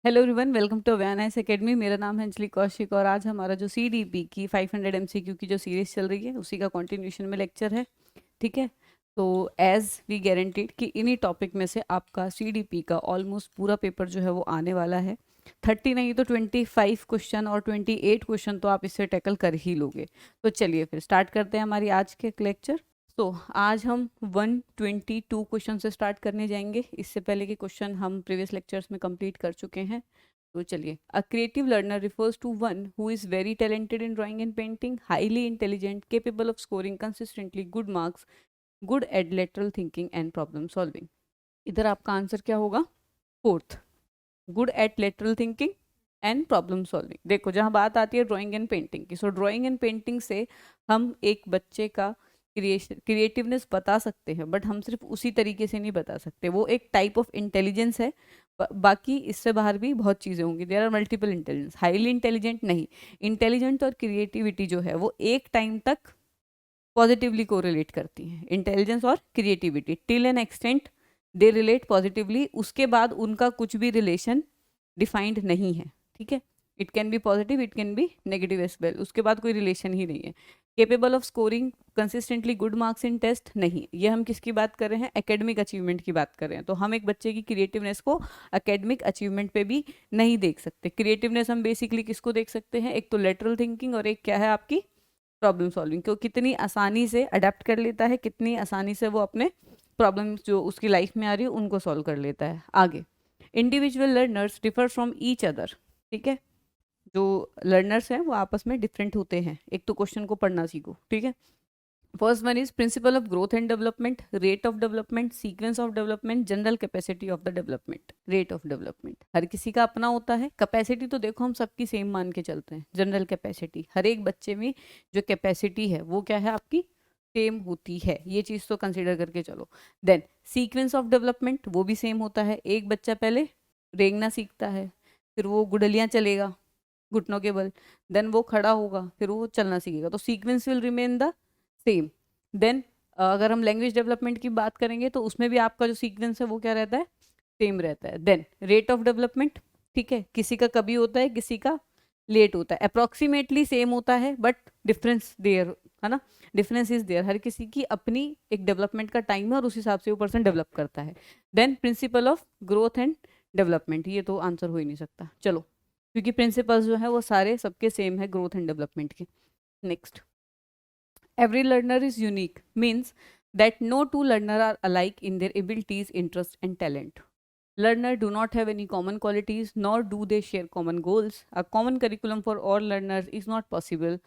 Hello everyone, welcome to awareness academy. मेरा नाम है अंजलि कौशिक और आज हमारा जो सीडीपी की 500 एमसीक्यू की जो सीरीज चल रही है उसी का कंटिन्यूशन में लेक्चर है। ठीक है, तो एज वी गारंटीड कि इन्हीं टॉपिक में से आपका सीडीपी का ऑलमोस्ट पूरा पेपर जो है वो आने वाला है। 30 नहीं तो 25 क्वेश्चन और 28 क्वेश्चन तो आप इससे टैकल कर ही लोगे। तो चलिए फिर स्टार्ट करते हैं हमारी आज के लेक्चर। तो आज हम 122 क्वेश्चन से स्टार्ट करने जाएंगे। इससे पहले के क्वेश्चन हम प्रीवियस लेक्चर्स में कंप्लीट कर चुके हैं। तो चलिए, a creative learner refers to one who is very talented in drawing and painting, highly intelligent, capable of scoring consistently good marks, good at lateral thinking and problem solving. इधर आपका answer क्या होगा? Fourth, good at lateral thinking and problem solving. देखो, जहाँ बात आती है drawing and painting की, सो ड्राइंग एंड पेंटिंग से हम एक बच्चे का क्रिएटिवनेस बता सकते हैं, बट हम सिर्फ उसी तरीके से नहीं बता सकते। वो एक टाइप ऑफ इंटेलिजेंस है। बाकी इससे बाहर भी बहुत चीज़ें होंगी। There are multiple intelligence. Highly intelligent नहीं, इंटेलिजेंट और क्रिएटिविटी जो है वो एक टाइम तक पॉजिटिवली कोरिलेट करती हैं। इंटेलिजेंस और creativity till an extent they relate positively, उसके बाद उनका कुछ भी रिलेशन डिफाइंड नहीं है। ठीक है, it can be positive, it can be negative as well, उसके बाद कोई रिलेशन ही नहीं है। Capable of scoring consistently good marks in test, नहीं। ये हम किसकी बात कर रहे हैं? एकेडमिक अचीवमेंट की बात कर रहे हैं। तो हम एक बच्चे की क्रिएटिवनेस को एकेडमिक अचीवमेंट पे भी नहीं देख सकते। क्रिएटिवनेस हम बेसिकली किसको देख सकते हैं? एक तो लेटरल थिंकिंग और एक क्या है आपकी प्रॉब्लम सॉल्विंग। क्यों, कितनी आसानी से अडेप्ट कर लेता है, कितनी आसानी से वो अपने प्रॉब्लम जो उसकी लाइफ में आ रही है उनको सॉल्व कर लेता है। आगे, individual learners differ from each other. ठीक है, जो लर्नर्स हैं वो आपस में डिफरेंट होते हैं। एक तो क्वेश्चन को पढ़ना सीखो। ठीक है, first one is principle of growth and development, rate of development, sequence of development, general capacity of the development. Rate of development हर किसी का अपना होता है। कैपेसिटी तो देखो हम सबकी सेम मान के चलते हैं। जनरल कैपेसिटी, हर एक बच्चे में जो कैपेसिटी है वो क्या है आपकी? सेम होती है। ये चीज़ तो कंसिडर करके चलो। देन सीक्वेंस ऑफ डेवलपमेंट वो भी सेम होता है। एक बच्चा पहले रेंगना सीखता है, फिर वो गुडलियाँ चलेगा घुटनों के बल, देन वो खड़ा होगा, फिर वो चलना सीखेगा। तो sequence will remain the same. Then अगर हम लैंग्वेज डेवलपमेंट की बात करेंगे तो उसमें भी आपका जो सीक्वेंस है वो क्या रहता है? सेम रहता है। देन रेट ऑफ डेवलपमेंट, ठीक है, किसी का कभी होता है, किसी का लेट होता है। अप्रोक्सीमेटली सेम होता है बट डिफरेंस देयर है ना, डिफरेंस इज देयर। हर किसी की अपनी एक डेवलपमेंट का टाइम है और उस हिसाब से वो पर्सन डेवलप करता है। Then principle of growth and development, ये तो आंसर हो ही नहीं सकता। चलो, क्योंकि प्रिंसिपल्स जो है वो सारे सबके सेम है ग्रोथ एंड डेवलपमेंट के। Next, every learner is unique means that no two learners are alike in their abilities, interest and talent. Learners do not have any common qualities nor do they share common goals. A common curriculum for all learners is not possible.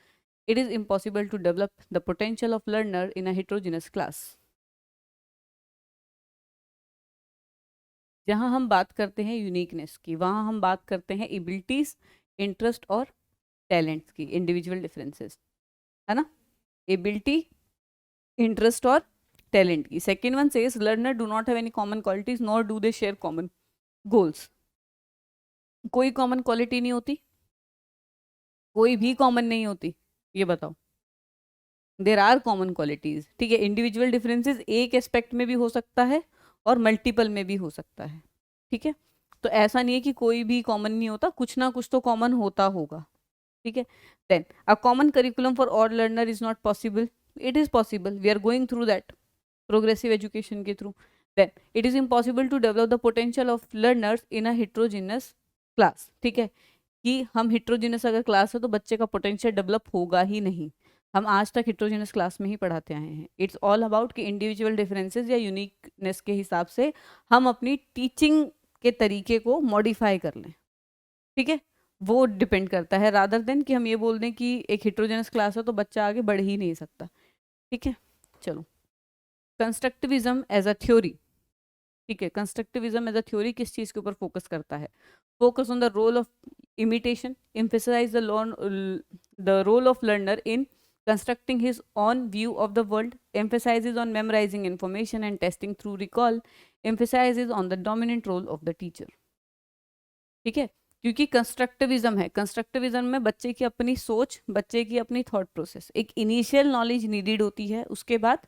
It is impossible to develop the potential of learner in a heterogeneous class. जहाँ हम बात करते हैं uniqueness की, वहाँ हम बात करते हैं एबिलिटीज, इंटरेस्ट और टैलेंट्स की, इंडिविजुअल डिफरेंसेस, है ना। एबिलिटी, इंटरेस्ट और टैलेंट की। Second one says learner do not have any common qualities nor do they share common goals. कोई कॉमन क्वालिटी नहीं होती, कोई भी कॉमन नहीं होती, ये बताओ। There are common qualities. ठीक है, इंडिविजुअल डिफरेंसेस एक एस्पेक्ट में भी हो सकता है और मल्टीपल में भी हो सकता है। ठीक है, तो ऐसा नहीं है कि कोई भी कॉमन नहीं होता, कुछ ना कुछ तो कॉमन होता होगा। ठीक है, then a common curriculum for all learner is not possible. It is possible, we are going through that progressive education के through. Then it is impossible to develop the potential of learners in a heterogeneous class. ठीक है, कि हम heterogeneous अगर class है तो बच्चे का पोटेंशियल डेवलप होगा ही नहीं। हम आज तक हिट्रोजिनस क्लास में ही पढ़ाते आए हैं। इट्स ऑल अबाउट कि इंडिविजुअल डिफरेंसेस या यूनिकनेस के हिसाब से हम अपनी टीचिंग के तरीके को मॉडिफाई कर लें। ठीक है, वो डिपेंड करता है, रादर देन कि हम ये बोल दें कि एक हिट्रोजेनस क्लास है तो बच्चा आगे बढ़ ही नहीं सकता। ठीक है, चलो, कंस्ट्रक्टिविज्म एज अ थ्योरी। ठीक है, कंस्ट्रक्टिविज्म एज अ थ्योरी किस चीज़ के ऊपर फोकस करता है? Focus on the role of imitation, emphasize the role of learner in constructing his own view of the world, emphasizes on memorizing information and testing through recall, emphasizes on the dominant role of the teacher. ठीक है, क्योंकि constructivism है, constructivism में बच्चे की अपनी सोच, बच्चे की अपनी थॉट प्रोसेस, एक इनिशियल नॉलेज नीडेड होती है, उसके बाद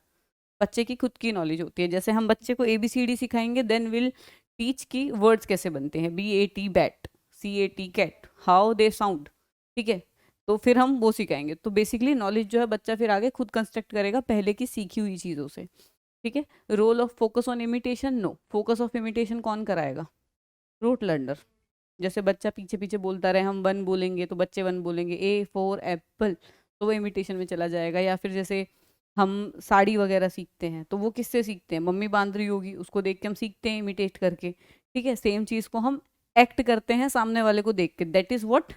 बच्चे की खुद की नॉलेज होती है। जैसे हम बच्चे को ABCD सिखाएंगे, देन विल टीच की वर्ड्स कैसे बनते हैं, BAT bat, CAT cat, how they sound, ठीक है, तो फिर हम वो सिखाएंगे। तो बेसिकली नॉलेज जो है बच्चा फिर आगे खुद कंस्ट्रक्ट करेगा पहले की सीखी हुई चीज़ों से, ठीक है। Role of focus on imitation, no, focus of imitation कौन कराएगा? Rote learner. जैसे बच्चा पीछे पीछे बोलता रहे, हम वन बोलेंगे तो बच्चे वन बोलेंगे, ए फॉर एप्पल, तो वो इमिटेशन में चला जाएगा। या फिर जैसे हम साड़ी वगैरह सीखते हैं तो वो किससे सीखते हैं? मम्मी बांध रही होगी, उसको देख के हम सीखते हैं इमिटेट करके, ठीक है। सेम चीज़ को हम एक्ट करते हैं सामने वाले को देख के, दैट इज़ व्हाट,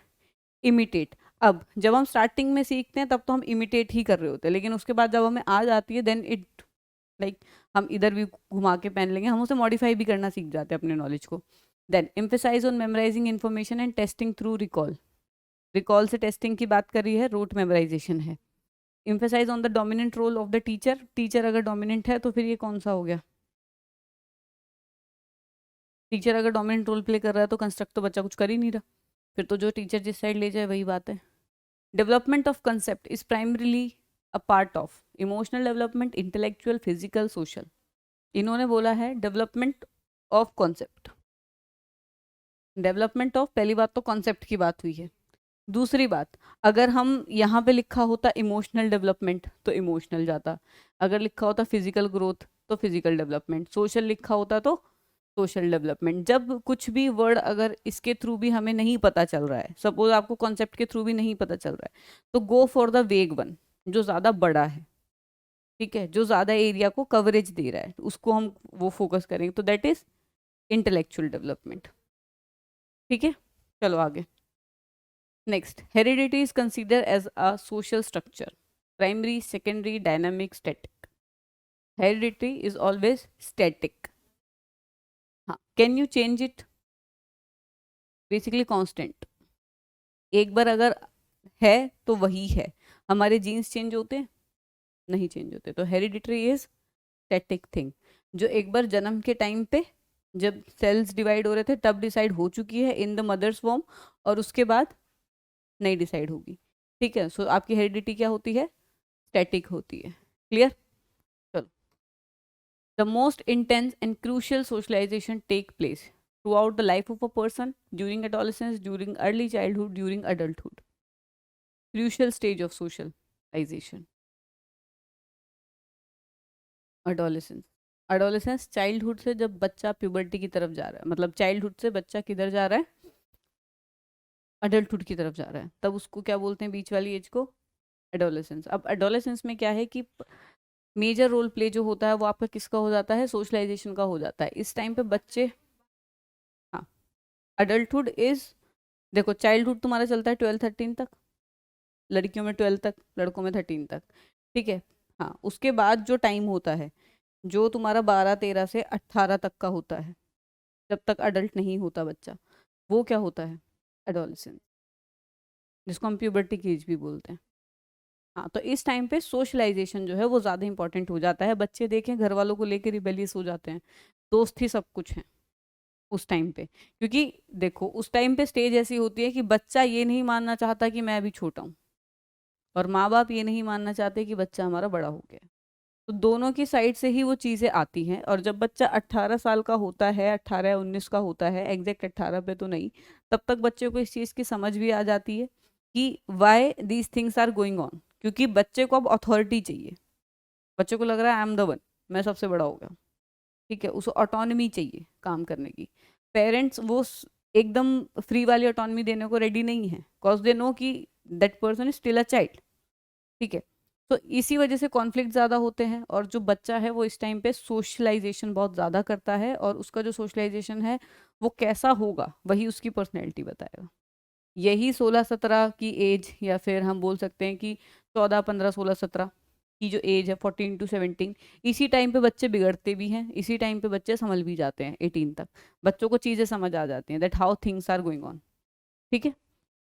इमिटेट। अब जब हम स्टार्टिंग में सीखते हैं तब तो हम इमिटेट ही कर रहे होते हैं, लेकिन उसके बाद जब हमें आ जाती है देन इट लाइक हम इधर भी घुमा के पहन लेंगे, हम उसे मॉडिफाई भी करना सीख जाते हैं अपने नॉलेज को। Then emphasise on memorising information and testing through recall, recall से टेस्टिंग की बात कर रही है, रूट मेमोराइजेशन है। Emphasise on the dominant role of the teacher, teacher अगर डोमिनेंट है तो फिर ये कौन सा हो गया? टीचर अगर डोमिनेंट रोल प्ले कर रहा है तो कंस्ट्रक्ट तो बच्चा कुछ कर ही नहीं रहा, फिर तो जो टीचर जिस साइड ले जाए वही बात है। Development of concept is primarily a part of emotional development, intellectual, physical, social. इन्होंने बोला है development of concept, development of, पहली बात तो कॉन्सेप्ट की बात हुई है। दूसरी बात, अगर हम यहाँ पे लिखा होता इमोशनल डेवलपमेंट तो इमोशनल जाता, अगर लिखा होता फिजिकल ग्रोथ तो फिजिकल डेवलपमेंट, सोशल लिखा होता तो सोशल डेवलपमेंट। जब कुछ भी वर्ड अगर इसके थ्रू भी हमें नहीं पता चल रहा है, सपोज आपको कॉन्सेप्ट के थ्रू भी नहीं पता चल रहा है, तो गो फॉर द वेग वन, जो ज़्यादा बड़ा है, ठीक है, जो ज़्यादा एरिया को कवरेज दे रहा है, उसको हम वो फोकस करेंगे, तो दैट इज इंटेलेक्चुअल डेवलपमेंट, ठीक है। चलो आगे। Next, heredity is consider as a social structure, primary, secondary, dynamic, static. Heredity is always static, हाँ, can you change it? Basically constant, एक बार अगर है तो वही है। हमारे जीन्स चेंज होते हैं? नहीं चेंज होते। तो हेरिडिटरी इज स्टैटिक थिंग, जो एक बार जन्म के टाइम पे जब सेल्स डिवाइड हो रहे थे तब डिसाइड हो चुकी है इन द मदर्स वॉम, और उसके बाद नहीं डिसाइड होगी, ठीक है। सो आपकी हेरिडिटी क्या होती है? स्टैटिक होती है। क्लियर? चलो, the most intense and crucial socialisation take place throughout the life of a person, during adolescence, during early childhood, during adulthood. Crucial stage of socialisation, adolescence. Adolescence childhood से जब बच्चा puberty की तरफ जा रहा है, मतलब चाइल्डहुड से बच्चा किधर जा रहा है? अडल्टहुड की तरफ जा रहा है, तब उसको क्या बोलते हैं बीच वाली एज को? एडोलेसेंस। अब एडोलेसेंस में क्या है कि मेजर रोल प्ले जो होता है वो आपका किसका हो जाता है? सोशलाइजेशन का हो जाता है। इस टाइम पे बच्चे, हाँ, अडल्टहुड इज, देखो चाइल्डहुड तुम्हारा चलता है 12-13 तक, लड़कियों में 12 तक, लड़कों में 13 तक, ठीक है। हाँ, उसके बाद जो टाइम होता है जो तुम्हारा 12-13 से 18 तक का होता है, जब तक अडल्ट नहीं होता बच्चा, वो क्या होता है? एडोलेसेंस, जिसको हम प्यूबर्टी की एज भी बोलते हैं। हाँ, तो इस टाइम पे सोशलाइजेशन जो है वो ज़्यादा इंपॉर्टेंट हो जाता है। बच्चे देखें घर वालों को लेकर रिबेलियस हो जाते हैं, दोस्त ही सब कुछ है उस टाइम पे, क्योंकि देखो उस टाइम पे स्टेज ऐसी होती है कि बच्चा ये नहीं मानना चाहता कि मैं अभी छोटा हूँ, और माँ बाप ये नहीं मानना चाहते कि बच्चा हमारा बड़ा हो गया। तो दोनों की साइड से ही वो चीज़ें आती हैं, और जब बच्चा 18 साल का होता है, 18 या 19 का होता है, एग्जैक्ट 18 पे तो नहीं, तब तक बच्चे को इस चीज़ की समझ भी आ जाती है कि why these things are going on, क्योंकि बच्चे को अब अथॉरिटी चाहिए। बच्चे को लग रहा है आई एम द वन, मैं सबसे बड़ा हो गया, ठीक है, उसको ऑटोनमी चाहिए काम करने की। पेरेंट्स वो एकदम फ्री वाली ऑटोनमी देने को रेडी नहीं है, बिकॉज दे नो कि that person is still a child, ठीक है। तो इसी वजह से कॉन्फ्लिक्ट ज़्यादा होते हैं, और जो बच्चा है वो इस टाइम पे सोशलाइजेशन बहुत ज़्यादा करता है, और उसका जो सोशलाइजेशन है वो कैसा होगा वही उसकी पर्सनैलिटी बताएगा। यही 16-17 की एज, या फिर हम बोल सकते हैं कि 14-15-16-17 की जो एज है, 14 to 17, इसी टाइम पे बच्चे बिगड़ते भी हैं, इसी टाइम पे बच्चे संभल भी जाते हैं। 18 तक बच्चों को चीज़ें समझ आ जाती हैं, that how things are going on, ठीक है।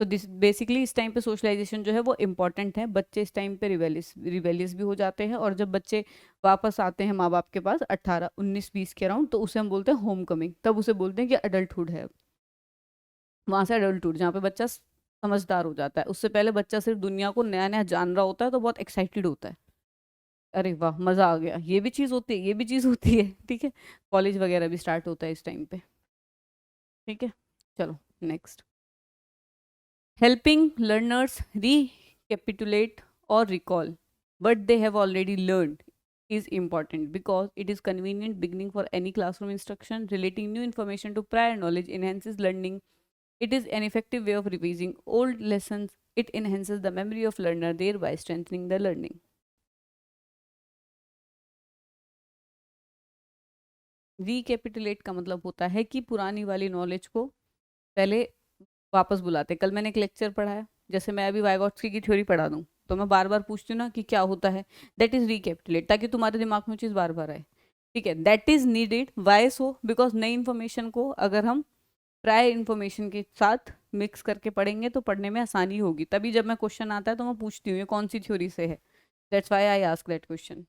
तो दिस बेसिकली इस टाइम पे सोशलाइजेशन जो है वो इम्पॉर्टेंट है। बच्चे इस टाइम पे रिबेलियस भी हो जाते हैं, और जब बच्चे वापस आते हैं माँ बाप के पास 18-19-20 के अराउंड, तो उसे हम बोलते हैं होम कमिंग, तब उसे बोलते हैं कि अडल्टहुड है। वहां से अडल्टहुड, जहाँ पे बच्चा समझदार हो जाता है। उससे पहले बच्चा सिर्फ दुनिया को नया नया जान रहा होता है, तो बहुत एक्साइटेड होता है, अरे वाह मजा आ गया, ये भी चीज़ होती है, ये भी चीज़ होती है, ठीक है। कॉलेज वगैरह भी स्टार्ट होता है इस टाइम पे, ठीक है। चलो next. helping learners recapitulate or recall what they have already learned is important because it is convenient beginning for any classroom instruction. Relating new information to prior knowledge enhances learning. It is an effective way of revising old lessons. It enhances the memory of learner, thereby strengthening the learning. रिकैपिटुलेट का मतलब होता है कि पुरानी वाली knowledge को पहले वापस बुलाते। कल मैंने एक लेक्चर पढ़ा है, जैसे मैं अभी वाइगॉट्स्की की थ्योरी पढ़ा दूं तो मैं बार बार पूछती हूँ ना कि क्या होता है, दैट इज रिकैपिटुलेट, ताकि तुम्हारे दिमाग में चीज़ बार बार आए। ठीक है, that is needed. Why so? Because नई इन्फॉर्मेशन को अगर हम प्रायर इन्फॉर्मेशन के साथ मिक्स करके पढ़ेंगे तो पढ़ने में आसानी होगी। तभी जब मैं क्वेश्चन आता है तो मैं पूछती हूँ ये कौन सी थ्योरी से है, that's Y I ask that question,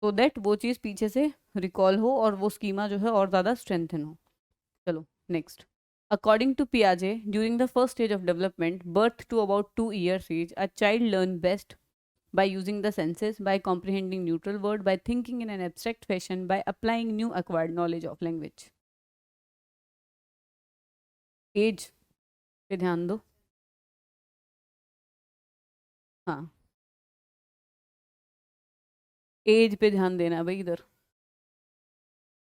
तो दैट वो चीज़ पीछे से रिकॉल हो और वो स्कीमा जो है और ज़्यादा स्ट्रेंथन हो। चलो next. According to Piaget, during the first stage of development, birth to about 2 years age, a child learns best by using the senses, by comprehending neutral word, by thinking in an abstract fashion, by applying new acquired knowledge of language. Age पे ध्यान दो। हाँ, as पे ध्यान देना है भाई। इधर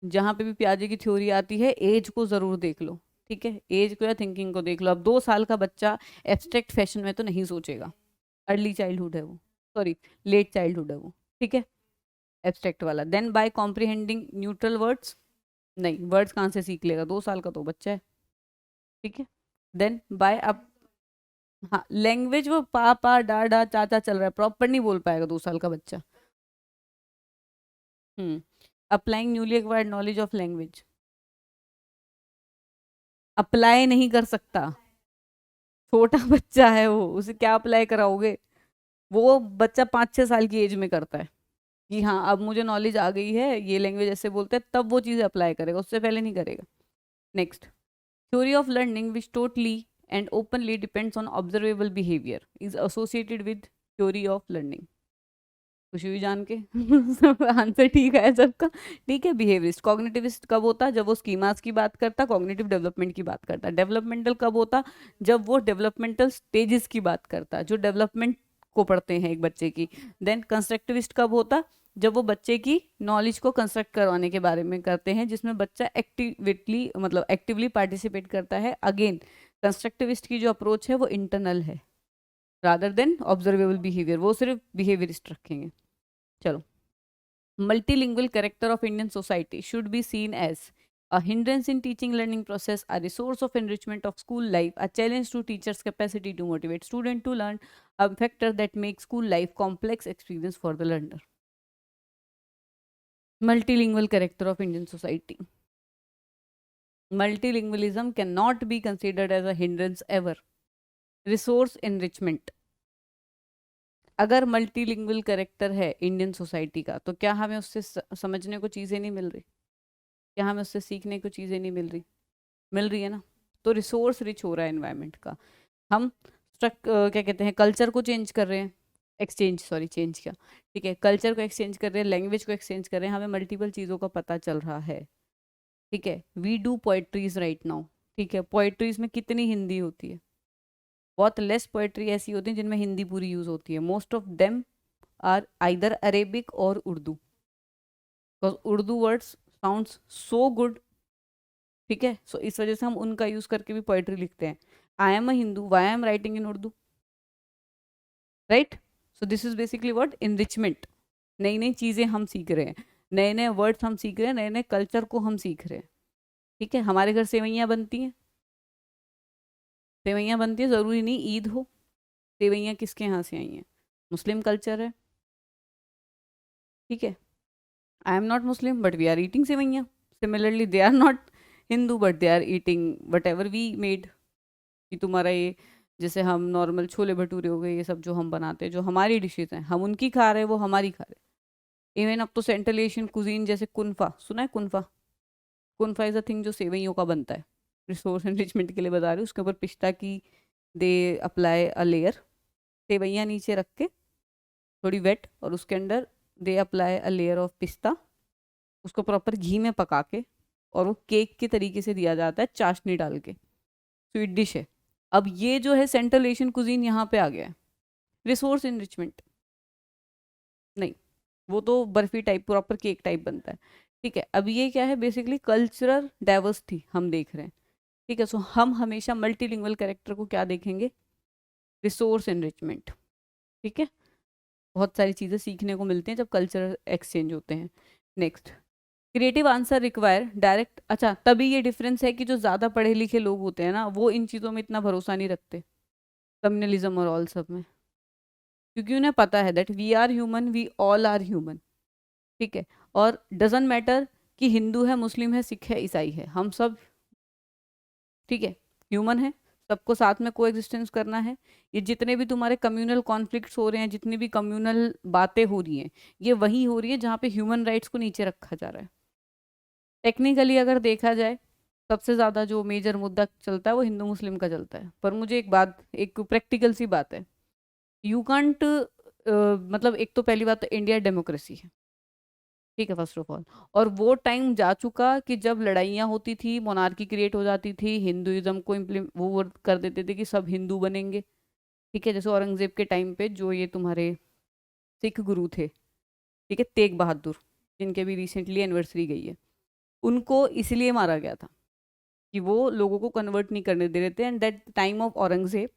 जहाँ पे भी प्याजे की थ्योरी आती है एज को ज़रूर देख लो। ठीक है, एज को या थिंकिंग को देख लो। अब 2 साल का बच्चा एब्स्ट्रैक्ट फैशन में तो नहीं सोचेगा, अर्ली चाइल्डहुड है वो, सॉरी लेट चाइल्डहुड है वो। ठीक है, एब्स्ट्रैक्ट वाला। Then by comprehending neutral words, नहीं वर्ड्स कहाँ से सीख लेगा, 2 साल का तो बच्चा है। ठीक है, देन बाय अप, हाँ लैंग्वेज वो पापा डाडा चाचा चल रहा है, प्रॉपर नहीं बोल पाएगा 2 साल का बच्चा। Applying newly acquired knowledge of language, apply नहीं कर सकता, छोटा बच्चा है वो, उसे क्या अप्लाई कराओगे। वो बच्चा 5-6 साल की एज में करता है कि हाँ अब मुझे नॉलेज आ गई है, ये लैंग्वेज ऐसे बोलते हैं, तब वो चीज़ अप्लाई करेगा, उससे पहले नहीं करेगा। Next, theory of learning which totally and openly depends on observable behavior is associated with theory of learning. खुशी हुई जान के आंसर ठीक है सबका। ठीक है, बिहेवियरिस्ट। कॉग्निटिविस्ट कब होता जब वो स्कीमास की बात करता, कॉग्निटिव डेवलपमेंट की बात करता। डेवलपमेंटल कब होता जब वो डेवलपमेंटल स्टेजेस की बात करता, जो डेवलपमेंट को पढ़ते हैं एक बच्चे की। देन कंस्ट्रक्टिविस्ट कब होता जब वो बच्चे की नॉलेज को कंस्ट्रक्ट करवाने के बारे में करते हैं, जिसमें बच्चा एक्टिविटली मतलब एक्टिवली पार्टिसिपेट करता है। अगेन कंस्ट्रक्टिविस्ट की जो अप्रोच है वो इंटरनल है रादर देन ऑब्जर्वेबल बिहेवियर, वो सिर्फ बिहेवियरिस्ट रखेंगे। चलो, multilingual character of Indian society should be seen as a hindrance in teaching learning process, a resource of enrichment of school life, a challenge to teachers' capacity to motivate students to learn, a factor that makes school life complex experience for the learner. Multilingual character of Indian society. Multilingualism cannot be considered as a hindrance ever. Resource enrichment. अगर multilingual character है Indian society का तो क्या हमें उससे समझने को चीज़ें नहीं मिल रही, क्या हमें उससे सीखने को चीज़ें नहीं मिल रही, मिल रही है ना। तो रिसोर्स रिच हो रहा है एनवायरनमेंट का। हम क्या कहते हैं, कल्चर को चेंज कर रहे हैं, एक्सचेंज सॉरी चेंज क्या, ठीक है, कल्चर को एक्सचेंज कर रहे हैं, लैंग्वेज को एक्सचेंज कर रहे हैं, हमें मल्टीपल चीज़ों का पता चल रहा है। ठीक है, we do poetries right now. ठीक है, पोएट्रीज में कितनी हिंदी होती है, बहुत लेस पोएट्री ऐसी होती है जिनमें हिंदी पूरी यूज होती है। Most of them are either Arabic और Urdu, because Urdu words sounds so good. ठीक है, सो इस वजह से हम उनका यूज करके भी पोएट्री लिखते हैं। I am a Hindu, why I am writing in Urdu, right. So this is basically what, enrichment. नई नई चीज़ें हम सीख रहे हैं, नए नए वर्ड्स हम सीख रहे हैं, नए नए कल्चर को हम सीख रहे हैं। ठीक है, हमारे घर सेवैयाँ बनती हैं, सेवैयाँ बनती है, ज़रूरी नहीं ईद हो। सेवैयाँ किसके यहाँ से आई हैं, मुस्लिम कल्चर है। ठीक है, I am not Muslim but we are eating sewaiyan. Similarly they are not Hindu but they are eating whatever we made. कि तुम्हारा ये जैसे हम नॉर्मल छोले भटूरे हो गए, ये सब जो हम बनाते हैं, जो हमारी डिशेज हैं, हम उनकी खा रहे हैं, वो हमारी खा रहे हैं। इवन अब तो सेंट्रल एशियन कुजीन जैसे कुनफा, सुना है कुनफा? कुनफा इज अ थिंग जो सेवइयों का बनता है। रिसोर्स एनरिचमेंट के लिए बता रही हूँ। उसके ऊपर पिस्ता की दे अप्लाई अ लेयर, सेवइयाँ नीचे रख के थोड़ी वेट, और उसके अंदर they apply a layer of पिस्ता, उसको प्रॉपर घी में पका के, और वो केक के तरीके से दिया जाता है चाशनी डाल के। स्वीट डिश है, अब ये जो है सेंट्रल एशियन कुजीन यहाँ पे आ गया है। रिसोर्स इनरिचमेंट नहीं, वो तो barfi type proper cake type बनता है। ठीक है, अब ये क्या है, बेसिकली कल्चरल डाइवर्सिटी हम देख रहे हैं। ठीक है, सो हम हमेशा मल्टीलिंगुअल कैरेक्टर को क्या देखेंगे, रिसोर्स एनरिचमेंट। ठीक है, बहुत सारी चीज़ें सीखने को मिलती हैं जब कल्चरल एक्सचेंज होते हैं। Next, creative answer require direct. अच्छा, तभी ये डिफरेंस है कि जो ज़्यादा पढ़े लिखे लोग होते हैं ना, वो इन चीज़ों में इतना भरोसा नहीं रखते, कम्युनलिज्म और ऑल सब में, क्योंकि उन्हें पता है that we are human, we all are human. ठीक है, और डजेंट मैटर कि हिंदू है, मुस्लिम है, सिख है, ईसाई है, हम सब, ठीक है, ह्यूमन है, सबको साथ में को एग्जिस्टेंस करना है। ये जितने भी तुम्हारे कम्युनल कॉन्फ्लिक्ट्स हो रहे हैं, जितनी भी कम्युनल बातें हो रही हैं, ये वही हो रही है जहाँ पे ह्यूमन राइट्स को नीचे रखा जा रहा है। टेक्निकली अगर देखा जाए, सबसे ज़्यादा जो मेजर मुद्दा चलता है वो हिंदू मुस्लिम का चलता है। पर मुझे एक बात, एक प्रैक्टिकल सी बात है, यू कांट, मतलब एक तो पहली बात तो इंडिया डेमोक्रेसी है, ठीक है, फर्स्ट ऑफ ऑल। और वो टाइम जा चुका कि जब लड़ाइयाँ होती थी, मोनार्की क्रिएट हो जाती थी, हिंदुइज्म को वो कर देते थे कि सब हिंदू बनेंगे। ठीक है, जैसे औरंगजेब के टाइम पे जो ये तुम्हारे सिख गुरु थे, ठीक है, तेग बहादुर, जिनके भी रिसेंटली एनिवर्सरी गई है, उनको इसलिए मारा गया था कि वो लोगों को कन्वर्ट नहीं करने दे रहे थे। And that time of Aurangzeb,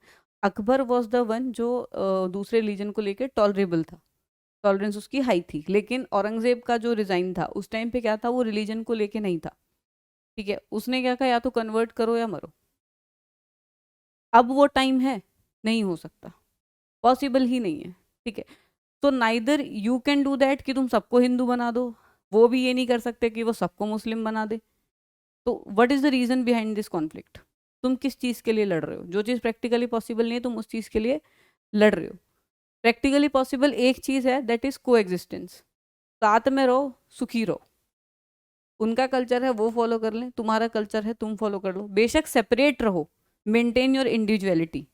Akbar was the one जो दूसरे रिलीजन को लेकर टॉलरेबल था, टॉलरेंस उसकी हाई थी। लेकिन औरंगजेब का जो रिजाइन था उस टाइम पे क्या था, वो रिलीजन को लेके नहीं था। ठीक है, उसने क्या कहा, या तो कन्वर्ट करो या मरो। अब वो टाइम है, नहीं हो सकता, पॉसिबल ही नहीं है। ठीक है, तो neither you can do that कि तुम सबको हिंदू बना दो, वो भी ये नहीं कर सकते कि वो सबको मुस्लिम बना दे। तो what is the reason behind this conflict? तुम किस चीज के लिए लड़ रहे हो? जो चीज प्रैक्टिकली पॉसिबल नहीं है, तुम उस चीज के लिए लड़ रहे हो। प्रैक्टिकली पॉसिबल एक चीज है, दैट इज को एग्जिस्टेंस, साथ में रहो, सुखी रहो। उनका कल्चर है वो फॉलो कर लें, तुम्हारा कल्चर है तुम फॉलो कर लो, बेशक सेपरेट रहो, मेंटेन योर इंडिविजुअलिटी,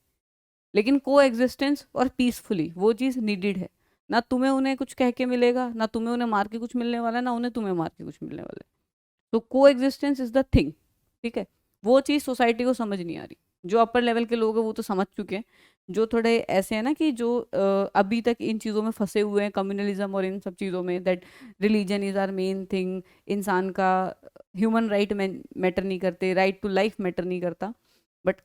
लेकिन को एग्जिस्टेंस और पीसफुली, वो चीज़ नीडेड है। ना तुम्हें उन्हें कुछ कह के मिलेगा, ना तुम्हें उन्हें मार के कुछ मिलने वाला है, ना उन्हें तुम्हें मार के कुछ मिलने वाला है। तो को एग्जिस्टेंस इज द थिंग। ठीक है, वो चीज़ सोसाइटी को समझ नहीं आ रही। जो अपर लेवल के लोग हैं वो तो समझ चुके हैं, जो थोड़े ऐसे हैं ना कि जो अभी तक इन चीज़ों में फंसे हुए हैं, कम्युनलिज्म और इन सब चीज़ों में, that religion is are main thing, इंसान का ह्यूमन राइट मैटर नहीं करते, राइट टू लाइफ मैटर नहीं करता, बट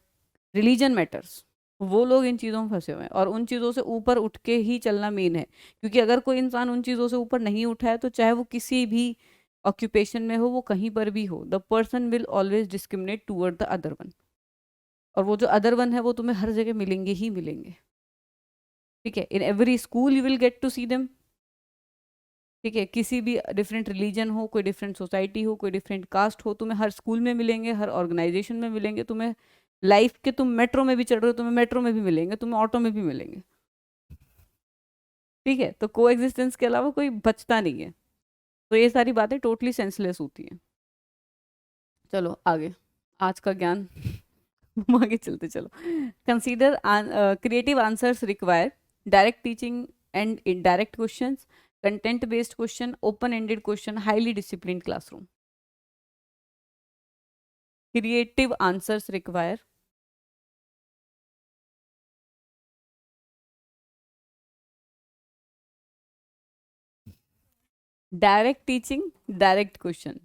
रिलीजन मैटर्स। वो लोग इन चीज़ों में फंसे हुए हैं, और उन चीज़ों से ऊपर उठ के ही चलना मेन है। क्योंकि अगर कोई इंसान उन चीज़ों से ऊपर नहीं उठा है, तो चाहे वो किसी भी ऑक्यूपेशन में हो, वो कहीं पर भी हो, the person will always discriminate toward the other one. और वो जो अदर वन है वो तुम्हें हर जगह मिलेंगे ही मिलेंगे। ठीक है, in every school you will get to see them. ठीक है, किसी भी डिफरेंट रिलीजन हो, कोई डिफरेंट सोसाइटी हो, कोई डिफरेंट कास्ट हो, तुम्हें हर स्कूल में मिलेंगे, हर ऑर्गेनाइजेशन में मिलेंगे। तुम्हें लाइफ के, तुम मेट्रो में भी चढ़ रहे हो, तुम्हें मेट्रो में भी मिलेंगे, तुम्हें ऑटो में भी मिलेंगे। ठीक है, तो को एग्जिस्टेंस के अलावा कोई बचता नहीं है। तो ये सारी बातें टोटली सेंसलेस होती हैं। चलो आगे, आज का ज्ञान हम आगे चलते चलो। Consider creative answers require direct teaching and indirect questions, content based question, open ended question, highly discipline classroom. Creative answers require direct teaching, direct question,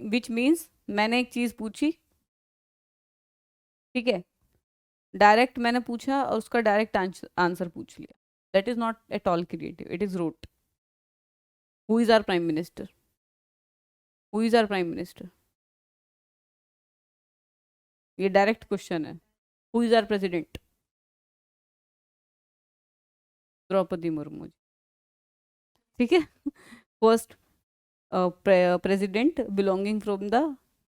which means मैंने एक चीज पूछी, ठीक है, डायरेक्ट मैंने पूछा और उसका डायरेक्ट आंसर पूछ लिया, that is not at all creative, it is rote. Who is our prime minister? Who is our prime minister? ये डायरेक्ट क्वेश्चन है। Who is our president? Droupadi Murmu ji. ठीक है, first president belonging from the,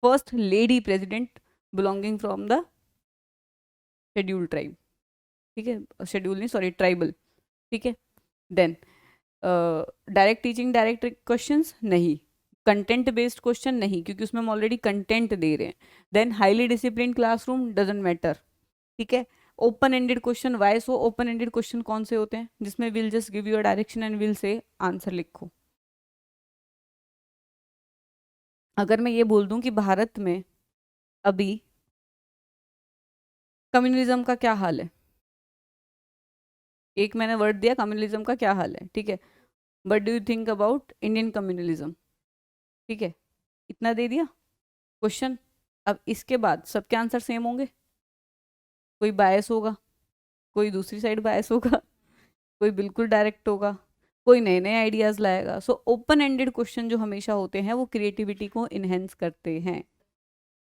first lady president belonging from the scheduled tribe. ठीक है, schedule नहीं, sorry, tribal. ठीक है, then direct teaching direct questions नहीं, कंटेंट बेस्ड क्वेश्चन नहीं, क्योंकि उसमें हम ऑलरेडी कंटेंट दे रहे हैं। Then highly discipline classroom, doesn't matter. ठीक है, open ended question, why so? Open ended question कौन से होते हैं? जिसमें will just give you a direction and will say answer लिखो। अगर मैं ये बोल दूं कि भारत में अभी कम्युनलिज्म का क्या हाल है? एक मैंने वर्ड दिया, कम्युनलिज्म का क्या हाल है, ठीक है। What do you think about Indian communalism? ठीक है, इतना दे दिया क्वेश्चन। अब इसके बाद सबके आंसर सेम होंगे? कोई बायस होगा, कोई दूसरी साइड बायस होगा, कोई बिल्कुल डायरेक्ट होगा, कोई नए नए आइडियाज लाएगा। सो ओपन एंडेड क्वेश्चन जो हमेशा होते हैं वो क्रिएटिविटी को इनहेंस करते हैं,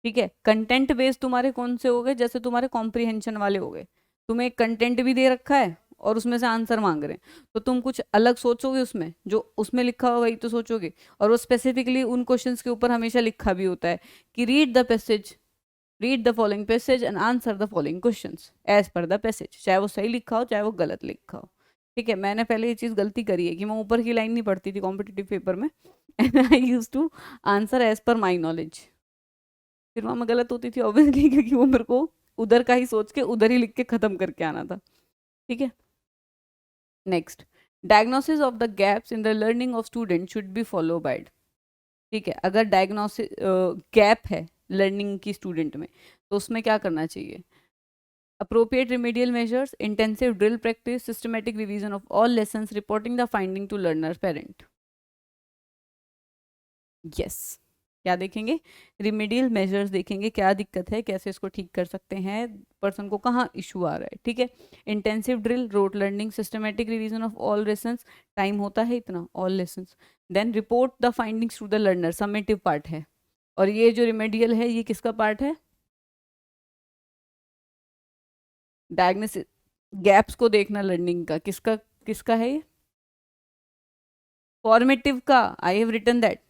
ठीक है। कंटेंट बेस्ड तुम्हारे कौन से हो गए? जैसे तुम्हारे कॉम्प्रिहेंशन वाले हो गए, तुम्हें एक कंटेंट भी दे रखा है और उसमें से आंसर मांग रहे हैं, तो तुम कुछ अलग सोचोगे उसमें, जो उसमें लिखा हुआ वही तो सोचोगे। और वो स्पेसिफिकली उन क्वेश्चंस के ऊपर हमेशा लिखा भी होता है कि read the following passage and answer the following questions as per the passage, चाहे वो सही लिखा हो चाहे वो गलत लिखा हो, ठीक है। मैंने पहले ये चीज़ गलती करी है कि मैं ऊपर की लाइन नहीं पढ़ती थी कॉम्पिटिटिव पेपर में and I use to answer as per my knowledge. फिर वहाँ मैं गलत होती थी ऑब्वियसली, क्योंकि वो मेरे को उधर का ही सोच के उधर ही लिख के खत्म करके आना था, ठीक है। Next, diagnosis of the gaps in the learning of student should B follow wide, ठीक है। अगर डायग्नोसिस गैप है लर्निंग की स्टूडेंट में, तो उसमें क्या करना चाहिए? appropriate remedial measures, intensive drill practice, systematic revision of all lessons, reporting the finding to learner parent. Yes. क्या देखेंगे? रिमेडियल मेजर्स देखेंगे, क्या दिक्कत है, कैसे इसको ठीक कर सकते हैं, पर्सन को कहाँ इशू आ रहा है, ठीक है। Intensive drill, rote learning, systematic revision of all lessons, time होता है इतना, all lessons. Then report the findings to the learner, summative part है। और ये जो रिमेडियल है ये किसका पार्ट है? डायग्नोसिस, गैप्स को देखना लर्निंग का, किसका किसका है ये? फॉर्मेटिव का, आई हैव रिटन दैट।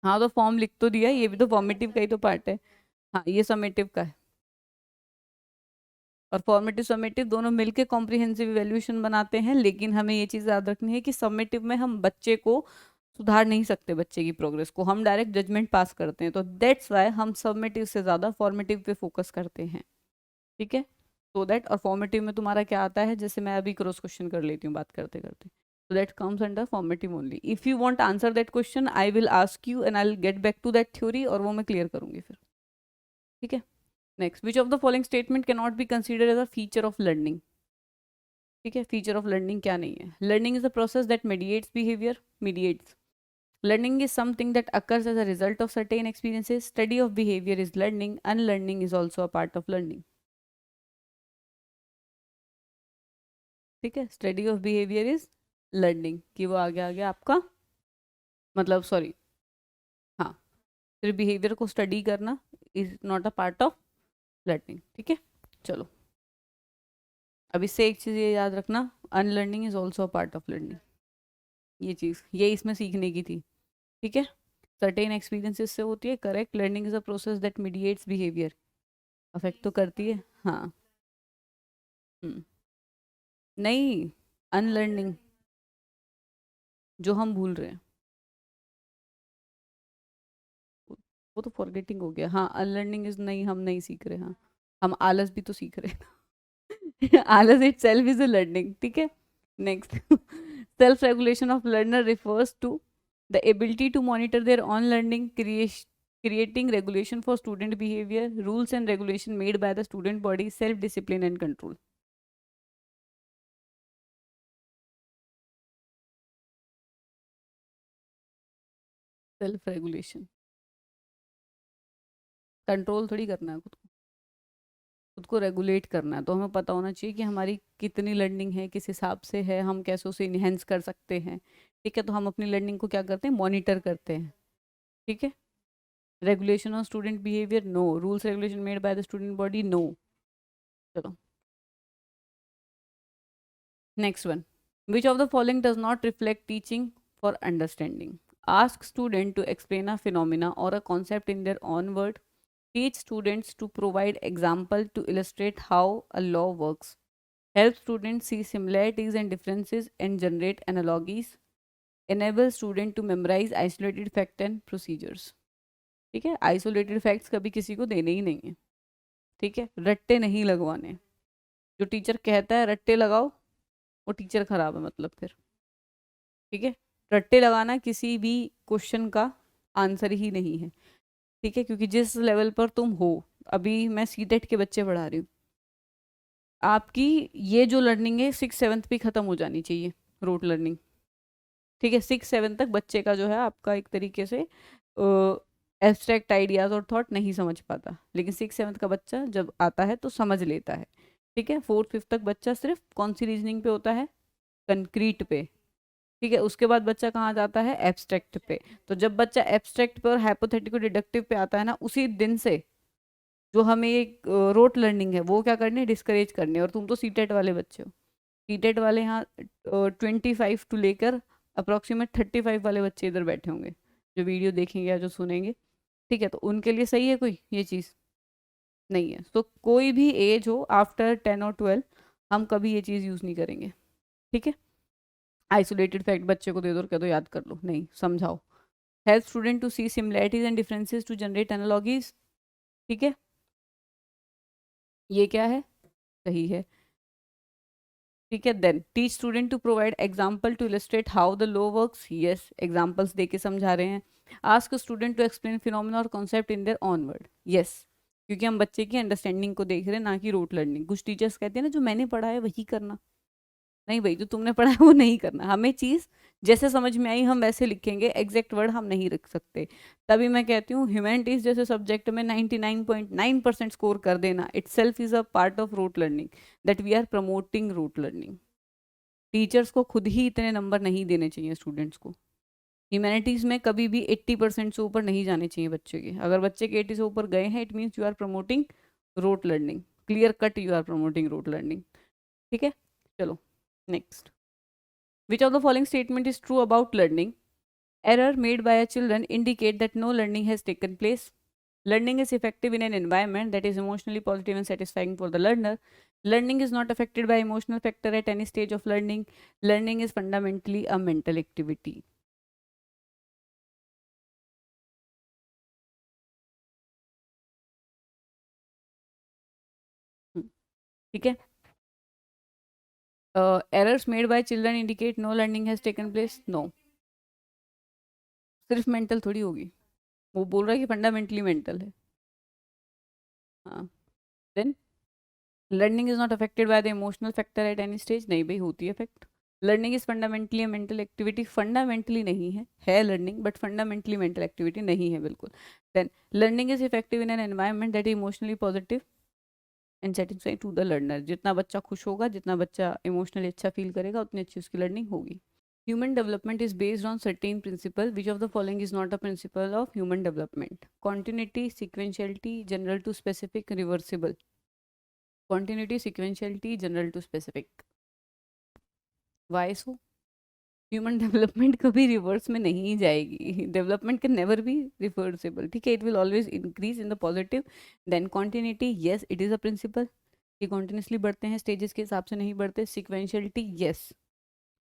हाँ तो फॉर्म लिख तो दिया, ये भी तो फॉर्मेटिव का ही तो पार्ट है। हाँ ये समेटिव का है। और फॉर्मेटिव समेटिव दोनों मिलके कॉम्प्रिहेंसिव इवैल्यूएशन बनाते हैं, लेकिन हमें ये चीज़ याद रखनी है कि समेटिव में हम बच्चे को सुधार नहीं सकते, बच्चे की प्रोग्रेस को हम डायरेक्ट जजमेंट पास करते हैं, तो दैट्स वाई हम समेटिव से ज़्यादा फॉर्मेटिव पे फोकस करते हैं, ठीक है। सो दैट, और फॉर्मेटिव में तुम्हारा क्या आता है, जैसे मैं अभी क्रॉस क्वेश्चन कर लेती हूँ बात करते करते, so that comes under formative only. If you want answer that question, I will ask you and I'll get back to that theory और वो मैं clear करूँगी फिर, ठीक है। Next, which of the following statement can not be considered as a feature of learning, ठीक है। Feature of learning क्या नहीं है? Learning is a process that mediates learning is something that occurs as a result of certain experiences. Study of behavior is learning. Unlearning is also a part of learning, ठीक है। Study of behaviour is learning, कि वो आगे आगे आपका मतलब sorry, हाँ, फिर बिहेवियर को स्टडी करना is not a part of learning, ठीक है। चलो, अब इससे एक चीज़ ये याद रखना, unlearning is also a part of learning. ये चीज़ ये इसमें सीखने की थी, ठीक है। सर्टेन एक्सपीरियंसेस से होती है, correct. Learning is a process that mediates behaviour, affect तो करती है, हाँ। हम्म, नहीं, अनलर्निंग जो हम भूल रहे हैं, वो तो फॉरगेटिंग हो गया। हाँ, अनलर्निंग इज नहीं, हम नहीं सीख रहे, हाँ, हम आलस भी तो सीख रहे हैं आलस itself is a learning, ठीक है। Next, self regulation of learner refers to the ability to monitor their own learning, creating regulation for student behavior, rules and regulation made by the student body, self discipline and control. Self regulation, control थोड़ी करना है खुद को, खुद को regulate करना है, तो हमें पता होना चाहिए कि हमारी कितनी लर्निंग है, किस हिसाब से है, हम कैसे उसे इन्हेंस कर सकते हैं, ठीक है। तो हम अपनी लर्निंग को क्या करते हैं? मॉनिटर करते हैं, ठीक है। Regulation of student behaviour, no. Rules regulation made by the student body, no. चलो, next one, which of the following does not reflect teaching for understanding? Ask student to explain a phenomena और a concept in their own word, teach students to provide example to illustrate how a law works, help students see similarities and differences and generate analogies, enable student to memorize isolated fact and procedures, ठीक है। Isolated facts कभी किसी को देने ही नहीं है, ठीक है, रट्टे नहीं लगवाने। जो टीचर कहता है रट्टे लगाओ, वो टीचर खराब है मतलब फिर, ठीक है। रट्टे लगाना किसी भी क्वेश्चन का आंसर ही नहीं है, ठीक है, क्योंकि जिस लेवल पर तुम हो, अभी मैं सीटेट के बच्चे पढ़ा रही हूँ, आपकी ये जो लर्निंग है 6 7 पे ख़त्म हो जानी चाहिए, रोट लर्निंग। ठीक है, 6 7 तक बच्चे का जो है आपका एक तरीके से एब्स्ट्रैक्ट आइडियाज और थॉट नहीं समझ पाता, लेकिन 6 7 का बच्चा जब आता है तो समझ लेता है। ठीक है, 4th 5th तक बच्चा सिर्फ कौन सी रीजनिंग पे होता है, कंक्रीट पे। ठीक है, उसके बाद बच्चा कहाँ जाता है, एब्स्ट्रैक्ट पे। तो जब बच्चा एब्स्ट्रैक्ट पे और हाइपोथेटिकल डिडक्टिव पे आता है ना, उसी दिन से जो हमें एक रोट लर्निंग है वो क्या करनी है, डिस्करेज करनी है। और तुम तो सीटेट वाले बच्चे हो, सीटेट वाले यहाँ 25 टू लेकर अप्रोक्सीमेट 35 वाले बच्चे इधर बैठे होंगे जो वीडियो देखेंगे या जो सुनेंगे। ठीक है, तो उनके लिए सही है कोई ये चीज़? नहीं है। तो कोई भी एज हो आफ्टर 10 और 12 हम कभी ये चीज़ यूज़ नहीं करेंगे। ठीक है, आइसोलेटेड फैक्ट बच्चे को दे दो और कह दो याद कर लो, नहीं, समझाओ। Help student to see similarities and differences to generate analogies. ठीक है, ये क्या है, सही है। ठीक है, then teach student to provide example to illustrate how the law works. Yes, examples दे के समझा रहे हैं। Ask student to explain phenomena और concept in their own word. Yes, क्योंकि हम बच्चे की अंडरस्टैंडिंग को देख रहे हैं, ना कि रोट लर्निंग। कुछ टीचर्स कहते हैं ना जो मैंने पढ़ा है वही करना, नहीं भाई, जो तुमने पढ़ा है वो नहीं करना। हमें चीज़ जैसे समझ में आई हम वैसे लिखेंगे, एग्जैक्ट वर्ड हम नहीं रख सकते। तभी मैं कहती हूँ ह्यूमैनिटीज जैसे सब्जेक्ट में 99.9% स्कोर कर देना itself is a part of rote learning, that we are promoting rote learning. Teachers को खुद ही इतने नंबर नहीं देने चाहिए स्टूडेंट्स को। ह्यूमैनिटीज में कभी भी 80% से ऊपर नहीं जाने चाहिए बच्चे के। अगर बच्चे के 80 से ऊपर गए हैं, it means you are promoting rote learning, clear cut you are promoting rote learning. ठीक है, चलो next. Which of the following statement is true about learning? Error made by a children indicate that no learning has taken place. Learning is effective in an environment that is emotionally positive and satisfying for the learner. Learning is not affected by emotional factor at any stage of learning. Learning is fundamentally a mental activity. ठीक है, errors made by children indicate no learning has taken place. No, सिर्फ mental थोड़ी होगी, वो बोल रहा है कि फंडामेंटली मेंटल है। हाँ, then learning is not affected by the emotional factor at any stage. नहीं भाई, होती है effect. Learning is fundamentally a mental activity. Fundamentally नहीं है learning, but fundamentally mental activity नहीं है बिल्कुल। Then learning is effective in an environment that emotionally positive and satisfying to the learner. जितना बच्चा खुश होगा, जितना बच्चा इमोशनली अच्छा फील करेगा, उतनी अच्छी उसकी लर्निंग होगी। Human development is based on certain principle. Which of the following is not a principle of human development? Continuity, sequentiality, general to specific, reversible. Continuity, sequentiality, general to specific. Why so? Human development कभी reverse में नहीं जाएगी। Development can never be reversible. ठीक है, it will always increase in the positive. Then continuity, yes it is a principle कि continuously बढ़ते हैं, stages के हिसाब से नहीं बढ़ते। सिक्वेंशियलिटी, येस,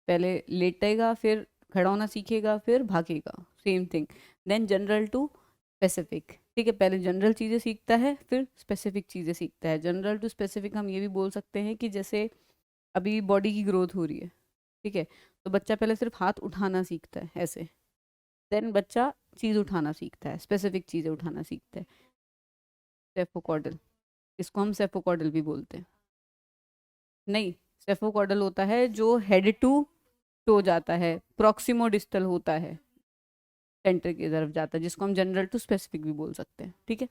पहले लेटेगा फिर खड़ा होना सीखेगा फिर भागेगा, same thing. Then general to specific, ठीक है, पहले जनरल चीज़ें सीखता है फिर स्पेसिफिक चीज़ें सीखता है। जनरल टू स्पेसिफिक हम ये भी बोल सकते हैं कि जैसे अभी बॉडी की ग्रोथ हो रही है, ठीक है, तो बच्चा पहले सिर्फ हाथ उठाना सीखता है ऐसे, देन बच्चा चीज़ उठाना सीखता है, स्पेसिफिक चीज़ें उठाना सीखता है। सेफोकॉर्डल, इसको हम सेफोकॉर्डल भी बोलते हैं। नहीं, सेफोकॉर्डल होता है जो हेड टू टो जाता है, प्रॉक्सिमो डिस्टल होता है, सेंटर की तरफ जाता है, जिसको हम जनरल टू स्पेसिफिक भी बोल सकते हैं। ठीक है,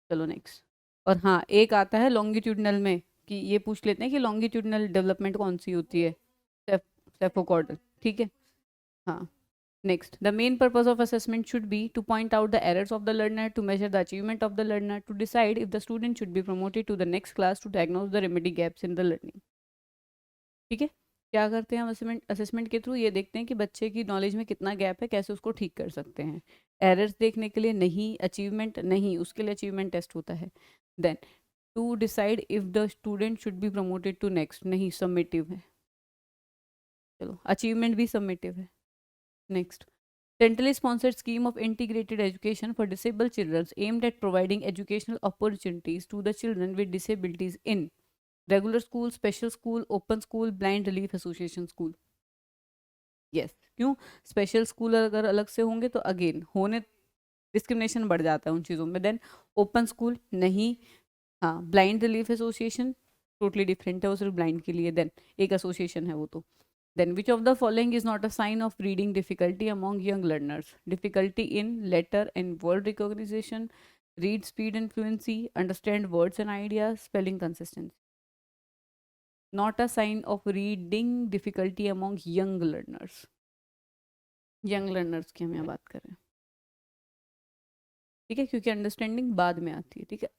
चलो नेक्स्ट। और हाँ, एक आता है लॉन्गिट्यूडनल में, कि ये पूछ लेते हैं कि लॉन्गिट्यूडनल डेवलपमेंट कौन सी होती है, सेफोकॉर्डल। ठीक है, हाँ। Next, the main purpose of assessment should be to point out the errors of the learner, to measure the achievement of the learner, to decide if the student should be promoted to the next class, to diagnose the remedy gaps in the learning. ठीक है, क्या करते हैं हम assessment, assessment के through ये देखते हैं कि बच्चे की नॉलेज में कितना गैप है, कैसे उसको ठीक कर सकते हैं। एरर्स देखने के लिए नहीं, अचीवमेंट नहीं, उसके लिए अचीवमेंट टेस्ट होता है। Then to decide if the student should be promoted to next, नहीं, सबमिटिव है। चलो, अचीवमेंट भी सबमिटिव है। Next, centrally sponsored scheme of integrated education for disabled children aimed at providing educational opportunities to the children with disabilities in regular school, special school, open school, blind relief association school. yes, क्यों? Special school अगर अलग से होंगे तो again होने discrimination बढ़ जाता है उन चीज़ों में। देन ओपन स्कूल नहीं। हाँ, blind relief association totally different है, वो सिर्फ ब्लाइंड के लिए, देन एक एसोसिएशन है वो तो। Then which of the following is not a sign of reading difficulty among young learners? Difficulty in letter and word recognition, read speed and fluency, understand words and ideas, spelling consistency. Not a sign of reading difficulty among young learners. Young learners की हम यहाँ बात कर रहे हैं, ठीक है, क्योंकि अंडरस्टैंडिंग बाद में आती है, ठीक है।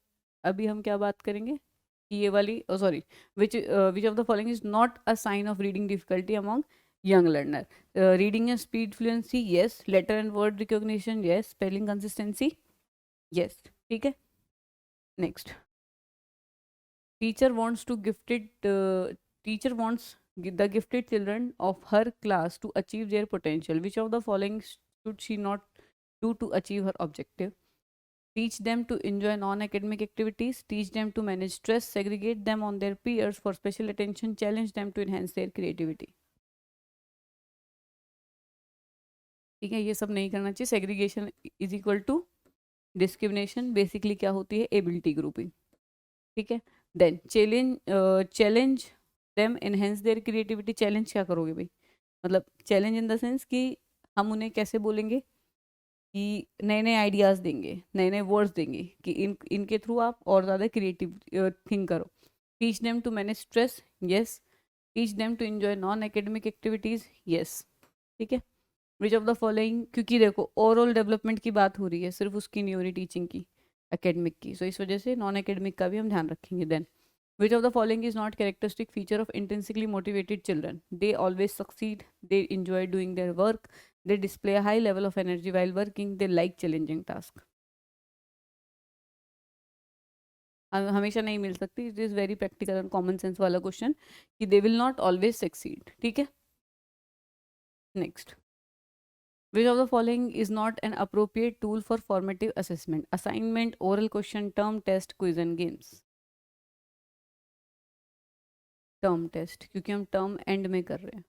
अभी हम क्या बात करेंगे कि ये वाली, sorry, which of the following is not a sign of reading difficulty among young learner? Reading and speed fluency yes, letter and word recognition yes, spelling consistency yes, ठीक है। Next, teacher wants to gifted teacher wants the gifted children of her class to achieve their potential. Which of the following should she not do to achieve her objective? Teach them to enjoy non-academic activities, teach them to manage stress, segregate them on their peers for special attention, challenge them to enhance their creativity. ठीक है, ये सब नहीं करना चाहिए। Segregation is equal to discrimination. Basically क्या होती है? एबिलिटी ग्रुपिंग, ठीक है। Then challenge them enhance their creativity. Challenge क्या करोगे भाई? मतलब चैलेंज इन द सेंस कि हम उन्हें कैसे बोलेंगे कि नए नए आइडियाज़ देंगे, नए नए वर्ड्स देंगे कि इनके थ्रू आप और ज़्यादा क्रिएटिव थिंक करो। Teach them to manage stress yes, teach them to enjoy non academic activities yes, ठीक है। विच ऑफ द फॉलोइंग, क्योंकि देखो ओवरऑल डेवलपमेंट की बात हो रही है, सिर्फ उसकी नहीं हो रही टीचिंग की, एकेडमिक की, सो इस वजह से नॉन एकेडमिक का भी हम ध्यान रखेंगे। Then which of the following is not characteristic feature of intrinsically motivated children? They always succeed, they enjoy doing their work, they display a high level of energy while working, they like challenging tasks. हमेशा नहीं मिल सकती, it is very practical and common sense वाला question कि they will not always succeed, ठीक है। Next, which of the following is not an appropriate tool for formative assessment? Assignment, oral question, term test, quiz and games. Term test, क्योंकि हम term and में कर रहे हैं,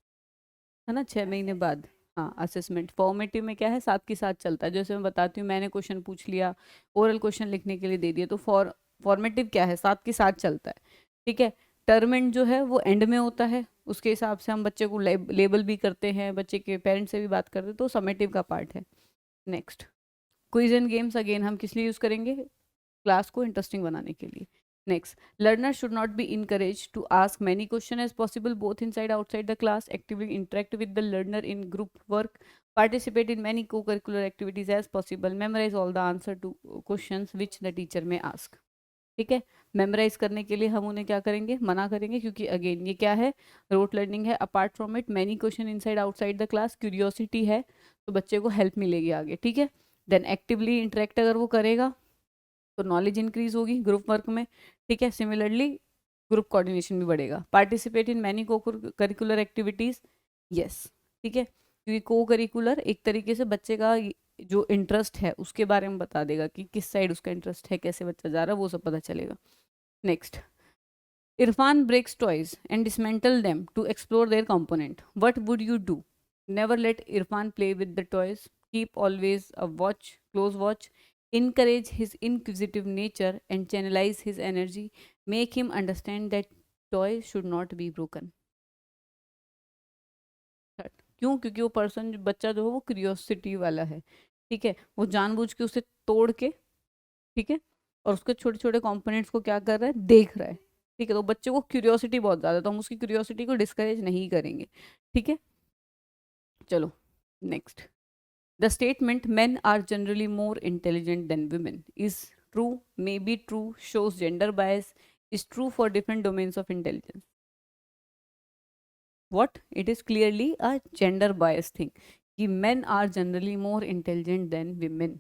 है ना, 6 महीने बाद। हाँ, असेसमेंट फॉर्मेटिव में क्या है, साथ के साथ चलता है। जैसे मैं बताती हूँ, मैंने क्वेश्चन पूछ लिया, ओरल क्वेश्चन लिखने के लिए दे दिया, तो फॉर्मेटिव क्या है, साथ के साथ चलता है, ठीक है। टर्म एंड जो है वो एंड में होता है, उसके हिसाब से हम बच्चे को लेबल भी करते हैं, बच्चे के पेरेंट्स से भी बात करते हैं, तो समेटिव का पार्ट है। Next, quiz and games again हम किस लिए यूज़ करेंगे? क्लास को इंटरेस्टिंग बनाने के लिए। Next, learners should not be encouraged to ask many questions as possible, both inside outside the class. Actively interact with the learner in group work. Participate in many co-curricular activities as possible. Memorize all the answer to questions which the teacher may ask. ठीक है, memorise करने के लिए हम उन्हें क्या करेंगे? मना करेंगे, क्योंकि अगेन ये क्या है? रोट लर्निंग है। Apart from it many question inside outside the class, curiosity है, तो बच्चे को हेल्प मिलेगी आगे, ठीक है। देन एक्टिवली इंटरेक्ट अगर वो करेगा तो नॉलेज इंक्रीज होगी ग्रुप वर्क में, ठीक है। सिमिलरली ग्रुप कोऑर्डिनेशन भी बढ़ेगा। पार्टिसिपेट इन मैनी को करिकुलर एक्टिविटीज यस, ठीक है, क्योंकि को करिकुलर एक तरीके से बच्चे का जो इंटरेस्ट है उसके बारे में बता देगा कि किस साइड उसका इंटरेस्ट है, कैसे बच्चा जा रहा है, वो सब पता चलेगा। Next, Irfan breaks toys and dismantle them to explore their component, what would you do? Never let Irfan play with the toys, keep always a watch, close watch, encourage his inquisitive nature and channelize his energy, make him understand that toys should not be broken. क्यों? क्योंकि वो person, बच्चा जो है वो curiosity वाला है, ठीक है, वो जानबूझ के उसे तोड़ के, ठीक है, और उसके छोटे छोटे कंपोनेंट्स को क्या कर रहा है? देख रहा है, ठीक है। तो बच्चे को क्यूरियोसिटी बहुत ज़्यादा है, तो हम उसकी क्यूरियोसिटी को डिस्करेज नहीं करेंगे, ठीक है। चलो next, the statement men are generally more intelligent than women is true, may be true, shows gender bias, is true for different domains of intelligence. What? It is clearly a gender bias thing कि men are generally more intelligent than women.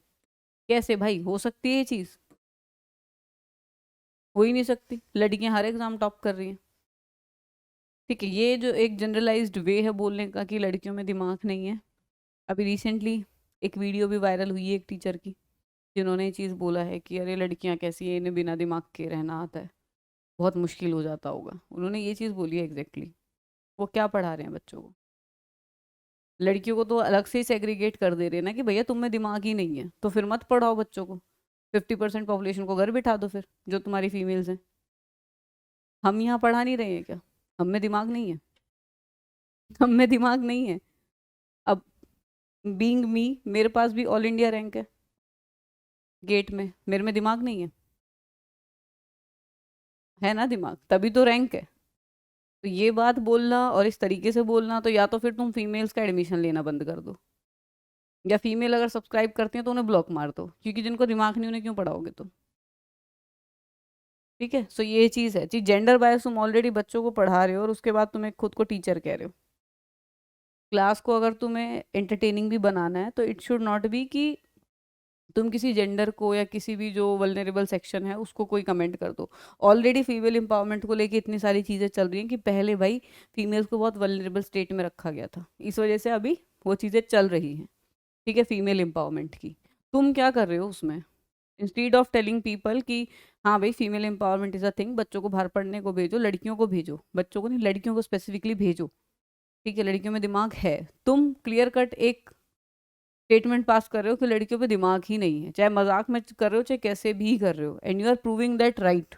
कैसे भाई हो सकती है ये चीज़? हो ही नहीं सकती, लड़कियां हर एग्जाम टॉप कर रही हैं, ठीक है। ये जो एक जनरलाइज्ड वे है बोलने का कि लड़कियों में दिमाग नहीं है। अभी रिसेंटली एक वीडियो भी वायरल हुई है एक टीचर की, जिन्होंने ये चीज़ बोला है कि अरे लड़कियां कैसी है, इन्हें बिना दिमाग के रहना आता है, बहुत मुश्किल हो जाता होगा। उन्होंने ये चीज़ बोली है एग्जैक्टली। वो क्या पढ़ा रहे हैं बच्चों को? लड़कियों को तो अलग से ही सेग्रीगेट कर दे रहे हैं ना कि भैया तुम में दिमाग ही नहीं है, तो फिर मत पढ़ाओ बच्चों को। 50% पॉपुलेशन को घर बिठा दो फिर, जो तुम्हारी फीमेल्स हैं। हम यहाँ पढ़ा नहीं रहे हैं क्या? हम में दिमाग नहीं है? हम में दिमाग नहीं है? अब बीइंग मी, मेरे पास भी ऑल इंडिया रैंक है गेट में, मेरे में दिमाग नहीं है ना? दिमाग तभी तो रैंक है। तो ये बात बोलना और इस तरीके से बोलना, तो या तो फिर तुम फीमेल्स का एडमिशन लेना बंद कर दो, या फीमेल अगर सब्सक्राइब करती हैं तो उन्हें ब्लॉक मार दो, क्योंकि जिनको दिमाग नहीं उन्हें क्यों पढ़ाओगे तुम? ठीक है, सो ये चीज़ है जी, जेंडर बायस तुम ऑलरेडी बच्चों को पढ़ा रहे हो और उसके बाद तुम्हें खुद को टीचर कह रहे हो। क्लास को अगर तुम्हें एंटरटेनिंग भी बनाना है तो इट शुड नॉट बी कि तुम किसी जेंडर को या किसी भी जो वल्नरेबल सेक्शन है उसको कोई कमेंट कर दो। ऑलरेडी फीमेल एम्पावरमेंट को लेके इतनी सारी चीज़ें चल रही हैं कि पहले भाई फीमेल्स को बहुत वल्नरेबल स्टेट में रखा गया था, इस वजह से अभी वो चीज़ें चल रही हैं। ठीक है, फीमेल एम्पावरमेंट की तुम क्या कर रहे हो उसमें? इंस्टीड ऑफ टेलिंग पीपल कि हाँ भाई female empowerment is a thing, बच्चों को बाहर पढ़ने को भेजो, लड़कियों को भेजो, बच्चों को नहीं, लड़कियों को स्पेसिफिकली भेजो। ठीक है, लड़कियों में दिमाग है। तुम क्लियर कट एक स्टेटमेंट पास कर रहे हो कि लड़कियों पे दिमाग ही नहीं है, चाहे मजाक में कर रहे हो चाहे कैसे भी कर रहे हो, and you are proving that right.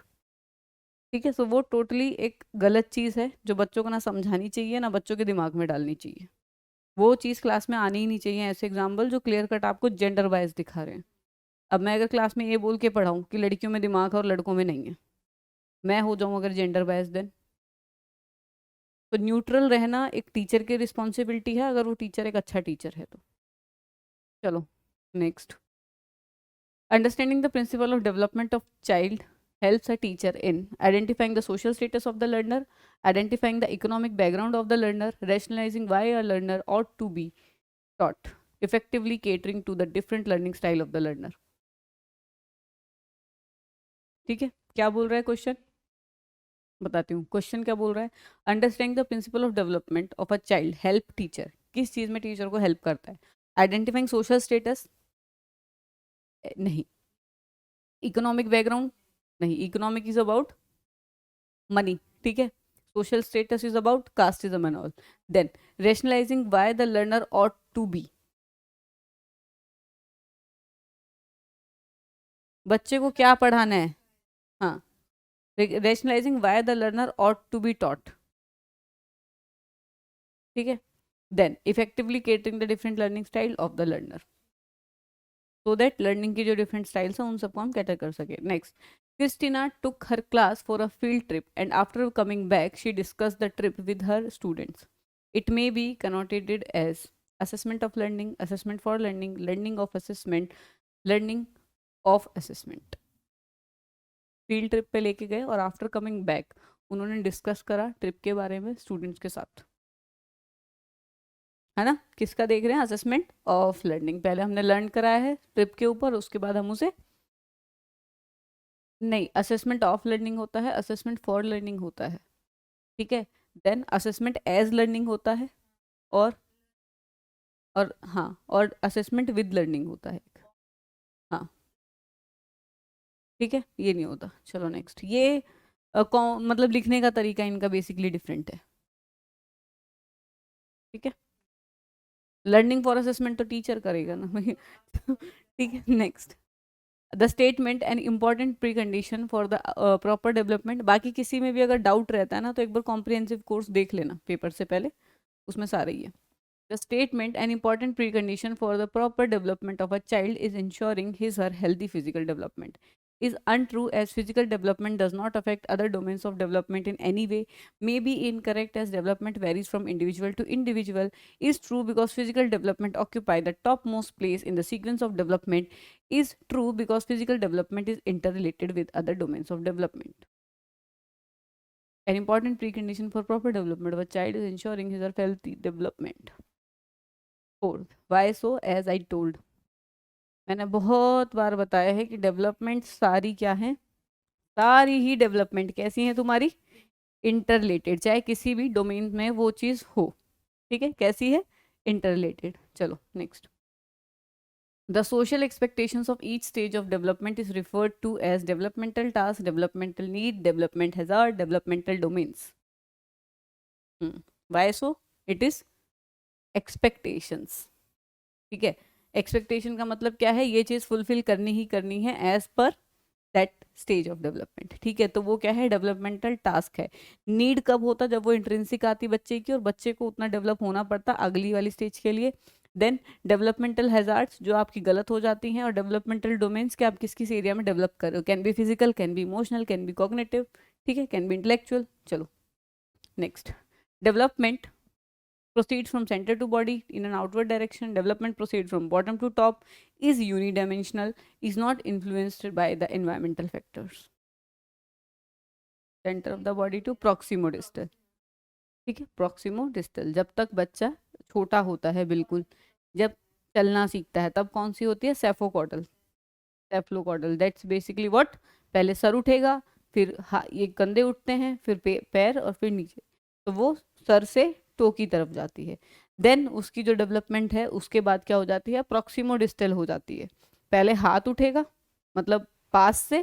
ठीक है, सो वो टोटली एक गलत चीज़ है जो बच्चों को ना समझानी चाहिए ना बच्चों के दिमाग में डालनी चाहिए। वो चीज़ क्लास में आनी ही नहीं चाहिए, ऐसे एग्जाम्पल जो क्लियर कट आपको जेंडर वाइज दिखा रहे हैं। अब मैं अगर क्लास में ये बोल के पढ़ाऊँ कि लड़कियों में दिमाग है और लड़कों में नहीं है, मैं हो जाऊँ अगर जेंडर वाइज देन? तो न्यूट्रल रहना एक टीचर की रिस्पॉन्सिबिलिटी है, अगर वो टीचर एक अच्छा टीचर है तो। चलो next. Understanding the principle of development of child helps a teacher in identifying the social status of the learner, identifying the economic background of the learner, rationalizing why a learner ought to be taught, effectively catering to the different learning style of the learner. ठीक है, क्या बोल रहा है question? बताती हूँ question क्या बोल रहा है। Understanding the principle of development of a child help teacher, किस चीज़ में टीचर को हेल्प करता है? आइडेंटिफाइंग सोशल स्टेटस नहीं, इकोनॉमिक बैकग्राउंड नहीं, इकोनॉमिक इज अबाउट मनी। ठीक है, social status is about casteism and all. Then rationalising why the learner ought to be, बच्चे को क्या पढ़ाना है? हाँ, rationalising why the learner ought to be taught. ठीक है, then effectively catering the different learning style of the learner, so that learning की जो डिफरेंट स्टाइल्स हैं उन सबको हम कैटर कर सके। Next, Christina took her class for a field trip and after coming back she discussed the trip with her students. It may be connotated as assessment of learning, assessment for learning, learning of assessment, learning of assessment. Field trip पे लेके गए और after coming back उन्होंने discuss करा trip के बारे में students के साथ, है ना? किसका देख रहे हैं? Assessment of learning. पहले हमने लर्न कराया है ट्रिप के ऊपर, उसके बाद हम उसे नहीं, असेसमेंट ऑफ लर्निंग होता है, असेसमेंट फॉर लर्निंग होता है। ठीक है, देन असेसमेंट एज लर्निंग होता है, और हाँ, और असेसमेंट विद लर्निंग होता है। हाँ, ठीक है, ये नहीं होता। चलो नेक्स्ट, ये मतलब लिखने का तरीका इनका बेसिकली डिफरेंट है। ठीक है, लर्निंग फॉर असेसमेंट तो टीचर करेगा ना भाई। ठीक है, next, the statement an important pre condition for the proper development. बाकी किसी में भी अगर डाउट रहता है ना तो एक बार कॉम्प्रिहेंसिव कोर्स देख लेना पेपर से पहले, उसमें सारा ही है। The statement an important pre condition for the proper development of a child is ensuring his her healthy physical development is untrue as physical development does not affect other domains of development in any way, may be incorrect as development varies from individual to individual, is true because physical development occupy the topmost place in the sequence of development, is true because physical development is interrelated with other domains of development. An important precondition for proper development of a child is ensuring his or her healthy development. Fourth, why so? As I told, मैंने बहुत बार बताया है कि development सारी क्या है, सारी ही development कैसी है तुम्हारी? इंटरलेटेड, चाहे किसी भी डोमेन में वो चीज़ हो। ठीक है, कैसी है? इंटरलेटेड। चलो next, the social expectations of each stage of development is referred to as developmental task, developmental need, development hazard, developmental domains. Why so? It is expectations, ठीक है। एक्सपेक्टेशन का मतलब क्या है, ये चीज फुलफिल करनी ही करनी है as per that stage of development, ठीक है। तो वो क्या है, डेवलपमेंटल टास्क है। नीड कब होता, जब वो इंट्रिंसिक आती बच्चे की और बच्चे को उतना डेवलप होना पड़ता अगली वाली स्टेज के लिए। देन डेवलपमेंटल हैजार्ड्स जो आपकी गलत हो जाती हैं, और डेवलपमेंटल डोमेन्स के आप किस किस एरिया में डेवलप कर रहे हो, can be physical, can be emotional, can be cognitive, ठीक है, कैन बी इंटेलेक्चुअल। चलो next, development proceeds from center to body in an outward direction. Development proceeds from bottom to top, is unidimensional, is not influenced by the environmental factors. Center of the body to proximodistal, ठीक है। proximodistal जब तक बच्चा छोटा होता है, बिल्कुल जब चलना सीखता है, तब कौन सी होती है, सेफोकॉर्डल, सेफ्लोकॉर्डल। दैट्स बेसिकली व्हाट, पहले सर उठेगा, फिर ये कंधे उठते हैं, फिर पैर और फिर नीचे, तो वो सर से टो की तरफ जाती है। देन उसकी जो डेवलपमेंट है उसके बाद क्या हो जाती है, प्रॉक्सिमोडिस्टल हो जाती है। पहले हाथ उठेगा, मतलब पास से,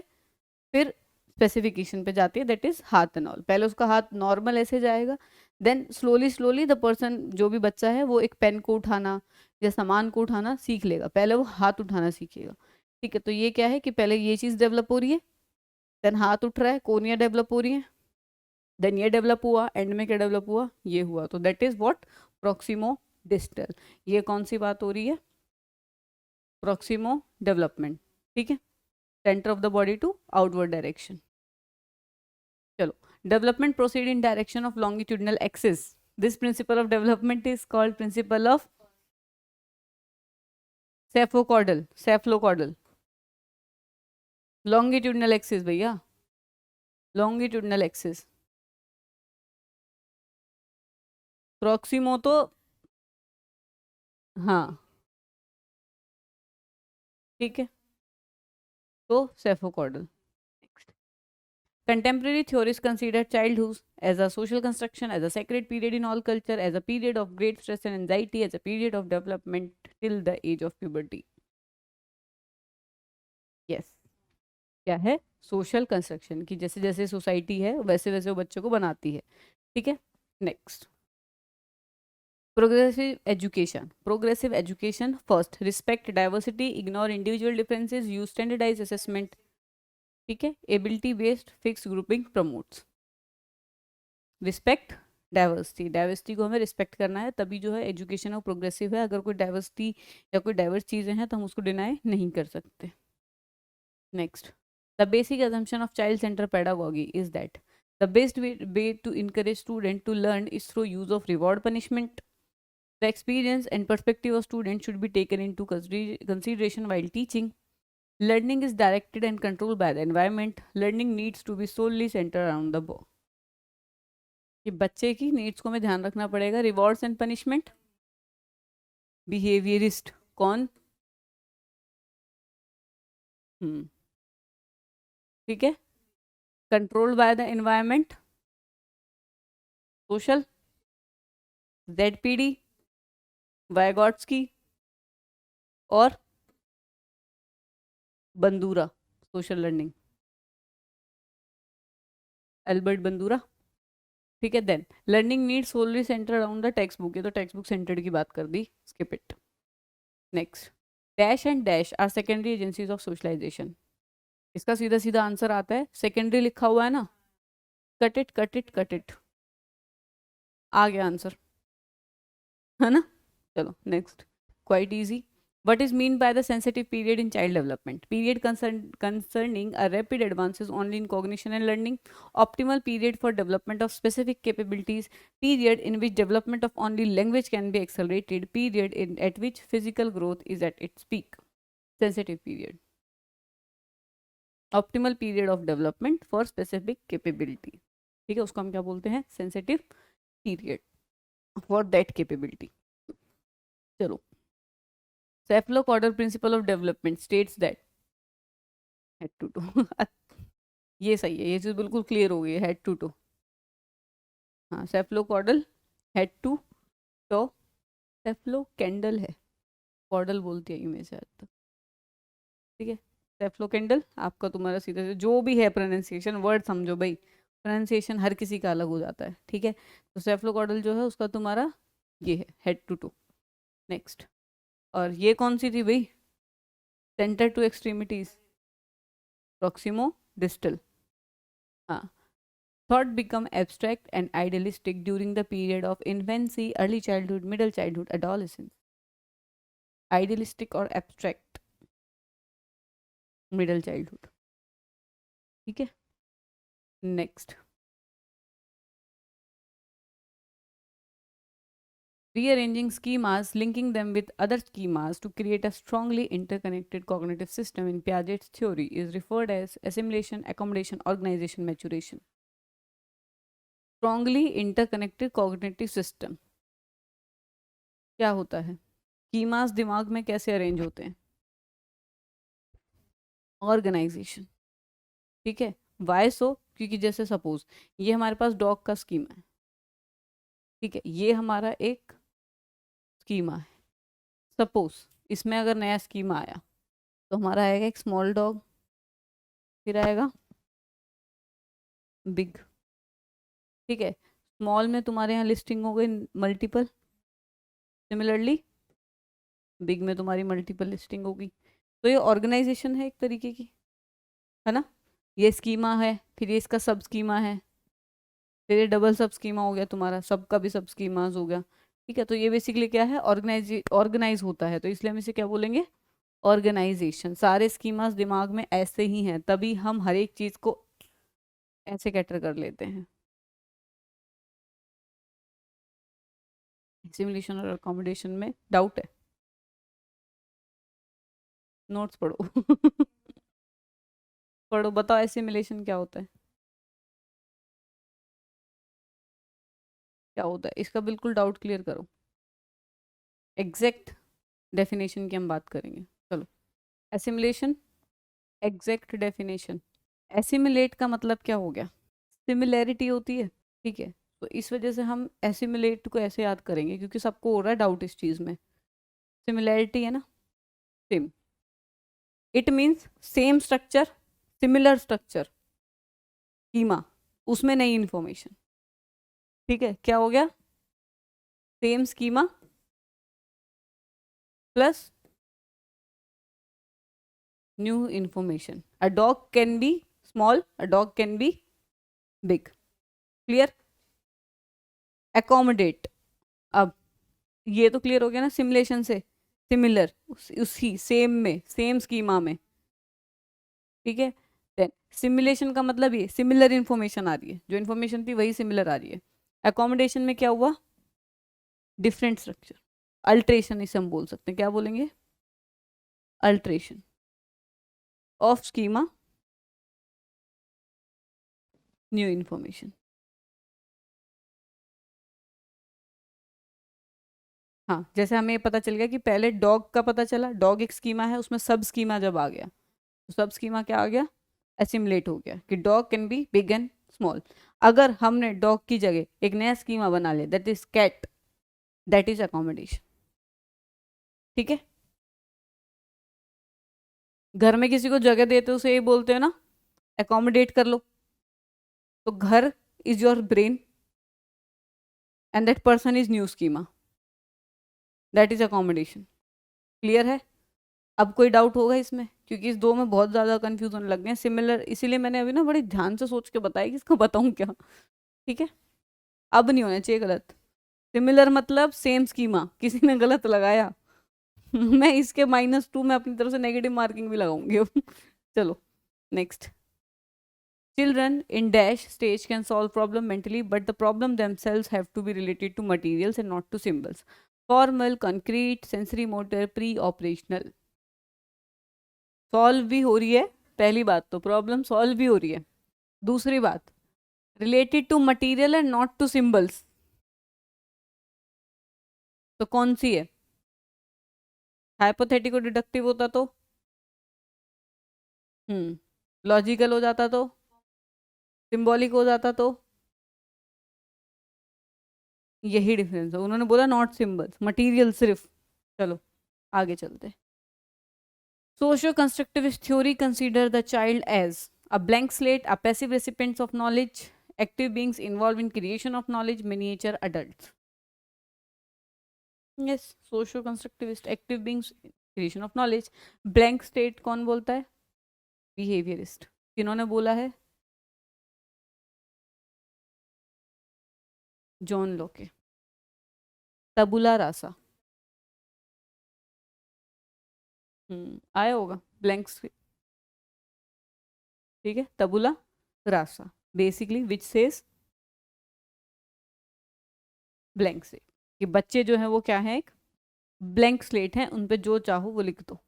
फिर स्पेसिफिकेशन पे जाती है, दैट इज हाथ एंड ऑल। पहले उसका हाथ नॉर्मल ऐसे जाएगा, then slowly slowly the person, जो भी बच्चा है, वो एक पेन को उठाना या सामान को उठाना सीख लेगा। पहले वो हाथ उठाना सीखेगा, ठीक है। तो ये क्या है कि पहले ये चीज डेवलप हो रही है, देन हाथ उठ रहा है, कोनिया डेवलप हो रही है, देन ये डेवलप हुआ, एंड में क्या डेवलप हुआ, ये हुआ। तो that is what, proximo distal. ये कौन सी बात हो रही है, प्रॉक्सिमो डेवलपमेंट, ठीक है। Centre of the body to outward direction. चलो, development proceed in direction of longitudinal axis. This principle of development is called principle of cephalocaudal, cephalocaudal, longitudinal axis भैया, लॉन्गिट्यूडनल एक्सिस। प्रॉक्सिमो तो, हाँ ठीक है, तो सेफोकॉर्डल। Contemporary theorists consider childhood as a social construction, as a sacred period in all culture, as a period of great stress and anxiety, as a period of development till the age of puberty. Yes, क्या है, social construction की, जैसे जैसे society है वैसे वैसे वो बच्चों को बनाती है, ठीक है। Next, progressive education first respect diversity, ignore individual differences, use standardise assessment, ठीक है। Ability based fix grouping promotes, respect diversity, diversity को हमें रिस्पेक्ट करना है, तभी जो है एजुकेशन वो प्रोग्रेसिव है। अगर कोई डाइवर्सिटी या कोई डाइवर्स चीज़ें हैं तो हम उसको डिनाई नहीं कर सकते। Next, the basic assumption of child center pedagogy is that the best way to encourage student to learn is through use of reward punishment. The experience and perspective of students should be taken into consideration while teaching. Learning is directed and controlled by the environment. Learning needs to be solely centered around the book. कि बच्चे की needs को हमें ध्यान रखना पड़ेगा। Rewards and punishment, behaviourist कौन, ठीक है। Controlled by the environment, social, ZPD, Vygotsky और Bandura, social learning, Albert Bandura, ठीक है। Then learning need solely centre around the textbook, ये तो टेक्स्ट बुक सेंटर्ड की बात कर दी, skip it. Next, dash and dash are secondary agencies of socialisation. इसका सीधा सीधा आंसर आता है, सेकेंडरी लिखा हुआ है ना, cut it cut it cut it, आ गया आंसर, है ना। चलो next, quite easy. What is mean by the sensitive period in child development? Period concerning a rapid advances only in cognition and learning. Optimal period for development of specific capabilities. Period in which development of only language can be accelerated. Period at which physical growth is at its peak. Sensitive period. Optimal period of development for specific capability. ठीक है, उसको हम क्या बोलते हैं, sensitive period for that capability. चलो, Cephalocaudal principle of development states that head to toe ये सही है, ये चीज बिल्कुल क्लियर हो गई है, हेड टू टो। हाँ, cephalocaudal head to toe, cephalo candle है, कॉर्डल बोलती है मैं शायद तो, ठीक है। सेफ्लो कैंडल आपका, तुम्हारा सीधा से जो भी है प्रोनाउंसिएशन, वर्ड समझो भाई, प्रोनाउंसिएशन हर किसी का अलग हो जाता है, ठीक है। तो सेफ्लोकॉर्डल जो है उसका तुम्हारा ये है, हेड टू टो। नेक्स्ट, और ये कौन सी थी भाई? Centre to extremities, proximodistal. हाँ, thought become abstract and idealistic during the period of infancy, early childhood, middle childhood, adolescence. Idealistic और abstract, middle childhood, ठीक है। Next, rearranging schemas, linking them with other schemas to create a strongly interconnected cognitive system in Piaget's theory is referred as assimilation, accommodation, organization, maturation. Strongly interconnected cognitive system क्या होता है? Schemas दिमाग में कैसे arrange होते हैं? Organisation, ठीक है। वाई सो? क्योंकि जैसे सपोज ये हमारे पास डॉग का स्कीमा है, ठीक है, ये हमारा एक स्कीमा है। सपोज इसमें अगर नया स्कीमा आया तो हमारा आएगा एक स्मॉल डॉग, फिर आएगा बिग, ठीक है। स्मॉल में तुम्हारे यहाँ लिस्टिंग हो गई मल्टीपल, सिमिलरली बिग में तुम्हारी मल्टीपल लिस्टिंग होगी। तो ये ऑर्गेनाइजेशन है एक तरीके की, है ना। ये स्कीमा है, फिर ये इसका सब स्कीमा है, फिर ये डबल सब स्कीमा हो गया तुम्हारा, सबका भी सब स्कीमाज हो गया, ठीक है। तो ये बेसिकली क्या है? ऑर्गेनाइज होता है, तो इसलिए हम इसे क्या बोलेंगे? ऑर्गेनाइजेशन। सारे स्कीमास दिमाग में ऐसे ही हैं, तभी हम हर एक चीज को ऐसे कैटर कर लेते हैं। सिमुलेशन और अकोमोडेशन में डाउट है? नोट्स पढ़ो। पढ़ो, बताओ एसिमिलेशन क्या होता है? क्या होता है इसका? बिल्कुल डाउट क्लियर करो। एग्जैक्ट डेफिनेशन की हम बात करेंगे, चलो। Assimilation, exact definition. एसिमिलेट का मतलब क्या हो गया? सिमिलैरिटी होती है, ठीक है। तो इस वजह से हम एसिमिलेट को ऐसे याद करेंगे, क्योंकि सबको हो रहा है डाउट इस चीज में। सिमिलैरिटी है ना, same, it means same structure, similar structure, schema, उसमें नई इंफॉर्मेशन, ठीक है। क्या हो गया? Same schema plus new information. A dog can be small, a dog can be big, clear. Accommodate, अब ये तो क्लियर हो गया ना सिमुलेशन से। सिमिलर, उसी सेम में, सेम स्कीमा में, ठीक है। देन सिमुलेशन का मतलब ये सिमिलर इंफॉर्मेशन आ रही है, जो इंफॉर्मेशन थी वही सिमिलर आ रही है। एकोमोडेशन में क्या हुआ? डिफरेंट स्ट्रक्चर, अल्ट्रेशन इसे हम बोल सकते हैं। क्या बोलेंगे? Alteration of schema, new information. हाँ, जैसे हमें ये पता चल गया कि पहले डॉग का पता चला, डॉग एक स्कीमा है, उसमें सब स्कीमा जब आ गया तो सब स्कीमा क्या आ गया? एसिमुलेट हो गया कि dog can be big and small. अगर हमने डॉग की जगह एक नया स्कीमा बना लिया, that is cat, that is accommodation, ठीक है। घर में किसी को जगह देते हो उसे ये बोलते हो ना, अकोमोडेट कर लो। तो घर is your brain and that person is new schema, that is accommodation, clear है। अब कोई डाउट होगा इसमें? क्योंकि इस दो में बहुत ज्यादा कंफ्यूज होने लग गए हैं। सिमिलर, इसीलिए मैंने अभी ना बड़ी ध्यान से सोच के बताया कि इसको बताऊं क्या, ठीक है। अब नहीं होना चाहिए गलत। सिमिलर मतलब सेम स्कीमा, किसी ने गलत लगाया मैं इसके -2 में अपनी तरफ से नेगेटिव मार्किंग भी लगाऊंगी अब। चलो next. Children in dash stage can solve problem mentally, but the problem themselves have to be related to materials and not to symbols. Formal, concrete, sensory motor, pre-operational. Solve भी हो रही है, पहली बात तो प्रॉब्लम सॉल्व भी हो रही है। दूसरी बात, related to material and not to symbols. तो कौन सी है? हाइपोथेटिको डिडक्टिव होता तो लॉजिकल हो जाता तो, सिंबॉलिक हो जाता तो, यही डिफरेंस है। उन्होंने बोला नॉट सिंबल्स, मटेरियल सिर्फ। चलो आगे चलते। Socio constructivist theory consider the child as a blank slate, a passive recipients of knowledge, active beings involved in creation of knowledge, miniature adults. Yes, socio constructivist, active beings, creation of knowledge. Blank state कौन बोलता है? Behaviourist. किन्होंने बोला है? John लोके। तबुला रासा। आया होगा blank. ठीक है, tabula rasa basically which says blank slate, कि बच्चे जो हैं वो क्या है, एक ब्लैंक स्लेट हैं, उन पे जो चाहो वो लिख दो।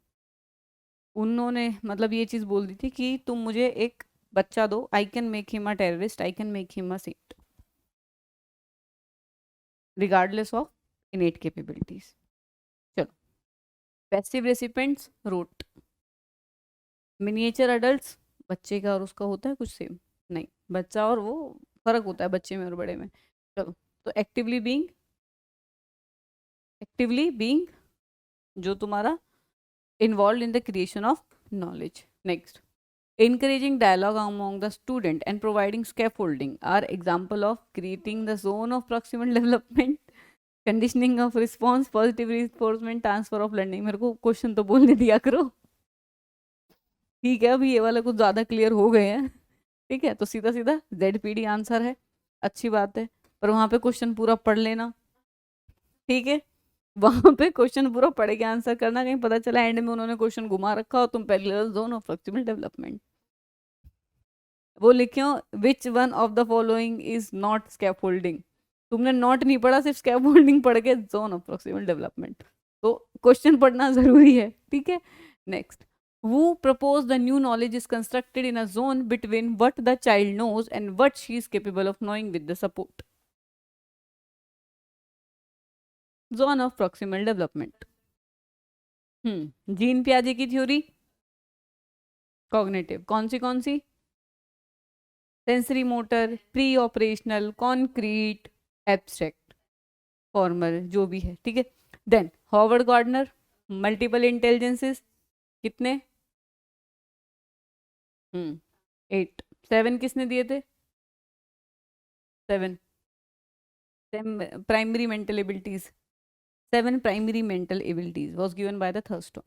उन्होंने मतलब ये चीज बोल दी थी कि तुम मुझे एक बच्चा दो, I can make him a terrorist, I can make him a saint, regardless of innate capabilities. चलो, passive recipients rote, miniature adults, बच्चे का और उसका होता है कुछ सेम? नहीं, बच्चा और वो फर्क होता है बच्चे में और बड़े में। चलो, तो एक्टिवली बीइंग जो तुम्हारा involved in the creation of knowledge. Next, encouraging dialogue among the student and providing scaffolding are example of creating the zone of proximal development, conditioning of response, positive reinforcement, transfer of learning। मेरे को question तो बोलने दिया करो। ठीक है, अभी ये वाला कुछ ज्यादा क्लियर हो गए हैं। ठीक है, तो सीधा सीधा ZPD आंसर है, अच्छी बात है, पर वहां पे क्वेश्चन पूरा पढ़ लेना। ठीक है, वहां पे क्वेश्चन पूरा पढ़ के आंसर करना, कहीं पता चला एंड में उन्होंने क्वेश्चन घुमा रखा हो, तुम पहले जोन ऑफ फ्लेक्सिबल डेवलपमेंट वो लिखो, which one of the following is not scaffolding. तुमने नॉट नहीं पढ़ा, सिर्फ स्कैफोल्डिंग पढ़ के जोन ऑफ फ्लेक्सिबल डेवलपमेंट। तो क्वेश्चन पढ़ना जरूरी है। ठीक है, next, who propose the new knowledge is constructed in a zone between what the child knows and what she is capable of knowing with the support, zone of proximal development। Jean पियाजे की theory, cognitive, कौन सी? Sensory motor, pre operational, concrete, abstract, formal, जो भी है। ठीक है, देन हॉवर्ड गार्डनर, मल्टीपल इंटेलिजेंसेस, कितने? 8। 7 किसने दिए थे? 7 primary mental abilities, 7 primary mental abilities was given by the Thurstone.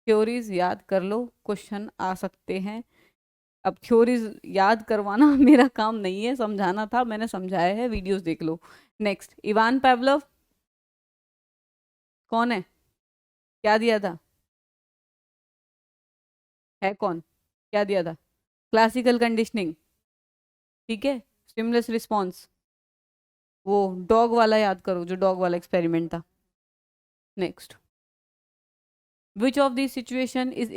Theories याद कर लो, क्वेश्चन आ सकते हैं। अब थ्योरीज याद करवाना मेरा काम नहीं है, समझाना था, मैंने समझाया है, वीडियोस देख लो। नेक्स्ट, इवान पावलोव कौन है? क्या दिया था? है कौन? क्या दिया था? Classical conditioning. ठीक है, स्टिमुलस रिस्पॉन्स, वो डॉग वाला याद करो, जो डॉग वाला एक्सपेरिमेंट था। Next, which of these situation is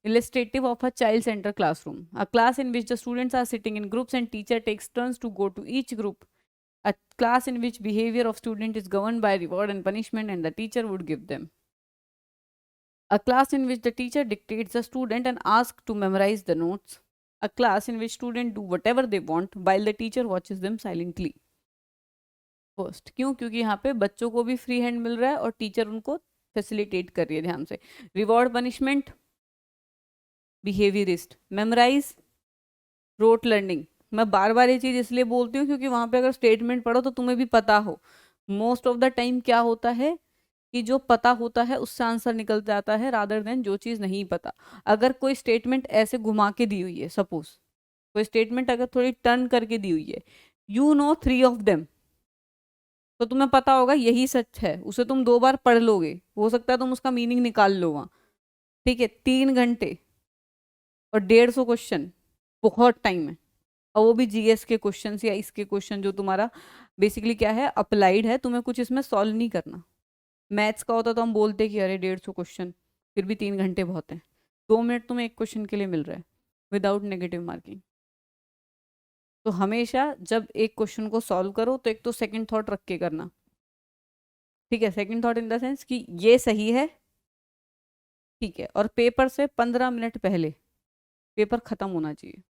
illustrative of a child center classroom? A class in which the students are sitting in groups and teacher takes turns to go to each group. A class in which behavior of student is governed by reward and punishment and the teacher would give them. A class in which the teacher dictates the student and asks to memorize the notes. A class in which students do whatever they want while the teacher watches them silently. First, क्यों? क्योंकि यहाँ पे बच्चों को भी free hand मिल रहा है और टीचर उनको फैसिलिटेट कर रही है ध्यान से। Reward, punishment, behaviourist, memorise, rote learning. मैं बार बार ये चीज इसलिए बोलती हूँ क्योंकि वहां पे अगर स्टेटमेंट पढ़ो तो तुम्हें भी पता हो। मोस्ट ऑफ द टाइम क्या होता है कि जो पता होता है उससे आंसर निकल जाता है, रादर देन जो चीज नहीं पता। अगर कोई स्टेटमेंट ऐसे घुमा के दी हुई है, सपोज कोई स्टेटमेंट अगर थोड़ी टर्न करके दी हुई है, यू नो 3 ऑफ देम, तो तुम्हें पता होगा यही सच है, उसे तुम 2 बार पढ़ लोगे, हो सकता है तुम उसका मीनिंग निकाल लो वहां। ठीक है, 3 घंटे और 150 क्वेश्चन, बहुत टाइम है। और वो भी जीएस के क्वेश्चन या इसके क्वेश्चन जो तुम्हारा बेसिकली क्या है, अप्लाइड है, तुम्हें कुछ इसमें सॉल्व नहीं करना। मैथ्स का होता तो हम बोलते कि अरे 150 क्वेश्चन, फिर भी 3 घंटे बहुत हैं। 2 मिनट तुम्हें एक क्वेश्चन के लिए मिल रहा है विदाउट नेगेटिव मार्किंग। तो हमेशा जब एक क्वेश्चन को सॉल्व करो तो एक तो सेकंड थॉट रख के करना। ठीक है, second thought in the sense कि ये सही है, ठीक है, और पेपर से 15 मिनट पहले पेपर खत्म होना चाहिए,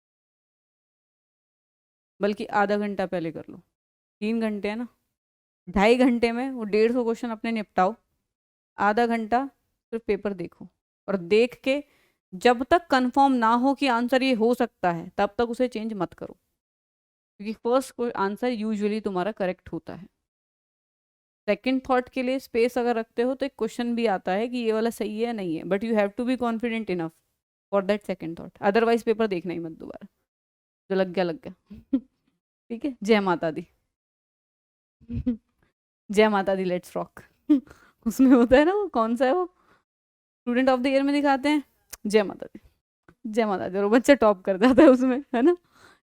बल्कि आधा घंटा पहले कर लो। 3 घंटे है ना, 2.5 घंटे में वो 150 क्वेश्चन अपने निपटाओ, आधा घंटा सिर्फ पेपर देखो, और देख के जब तक कंफर्म ना हो कि आंसर ये हो सकता है तब तक उसे चेंज मत करो, क्योंकि फर्स्ट आंसर यूजुअली तुम्हारा करेक्ट होता है। सेकंड थॉट के लिए स्पेस अगर रखते हो तो एक क्वेश्चन भी आता है कि ये वाला सही है या नहीं है, but you have to be confident enough for that second thought, otherwise paper देखना ही मत दोबारा, जो लग गया लग गया। ठीक है, जय माता दी। जय माता दी लेट्स रॉक। उसमें होता है ना, वो कौन सा है वो, स्टूडेंट ऑफ द ईयर में दिखाते हैं, जय माता दी, जय माता दी, और वो बच्चा टॉप कर जाता है उसमें, है ना।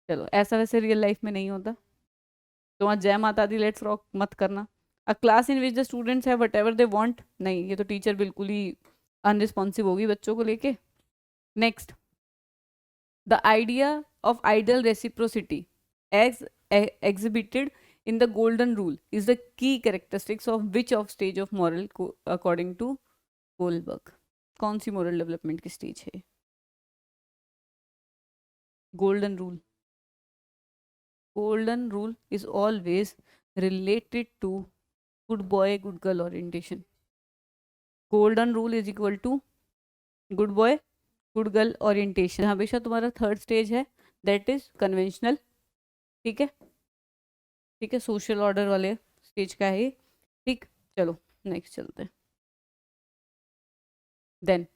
चलो, ऐसा वैसे रियल लाइफ में नहीं होता, तो वहाँ जय माता दी लेट्स रॉक मत करना। अ class in which the students have what ever they want, नहीं, ये तो टीचर बिल्कुल ही अनरिस्पॉन्सिव होगी बच्चों को लेके। Next, the idea of ideal reciprocity as exhibited in the golden rule is the key characteristics of which of stage of moral according to Kohlberg. कौन सी मोरल डेवलपमेंट की स्टेज है? Golden rule. Golden rule is always related to good boy good girl orientation. Golden rule is equal to good boy good girl orientation. हमेशा तुम्हारा third stage है, that is conventional. ठीक है, ठीक है, social order वाले stage का है ये। ठीक, चलो नेक्स्ट चलते हैं। Then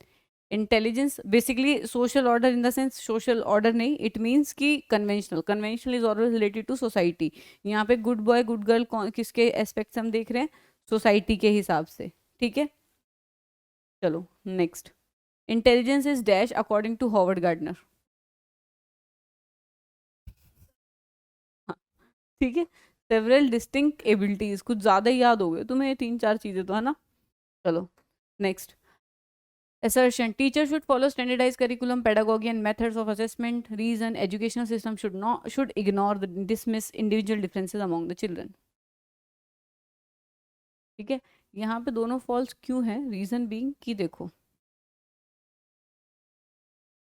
intelligence, basically social order in the sense, social order नहीं, इट मीन्स कि conventional, conventional is always related to society. यहाँ पे गुड बॉय गुड गर्ल किसके एस्पेक्ट्स हम देख रहे हैं? सोसाइटी के हिसाब से। ठीक है, चलो next, intelligence is dash according to Howard Gardner. हाँ, ठीक है, सेवरल डिस्टिंक्ट एबिलिटीज, कुछ ज्यादा ही याद हो गए तुम्हें ये तीन चार चीजें तो, है ना। चलो next, assertion, teacher should follow standardized curriculum, pedagogy and methods of assessment. Reason, educational system should ignore the dismiss individual differences among the children. ठीक है, यहाँ पे दोनों फॉल्स क्यों है? रीजन बीइंग कि देखो,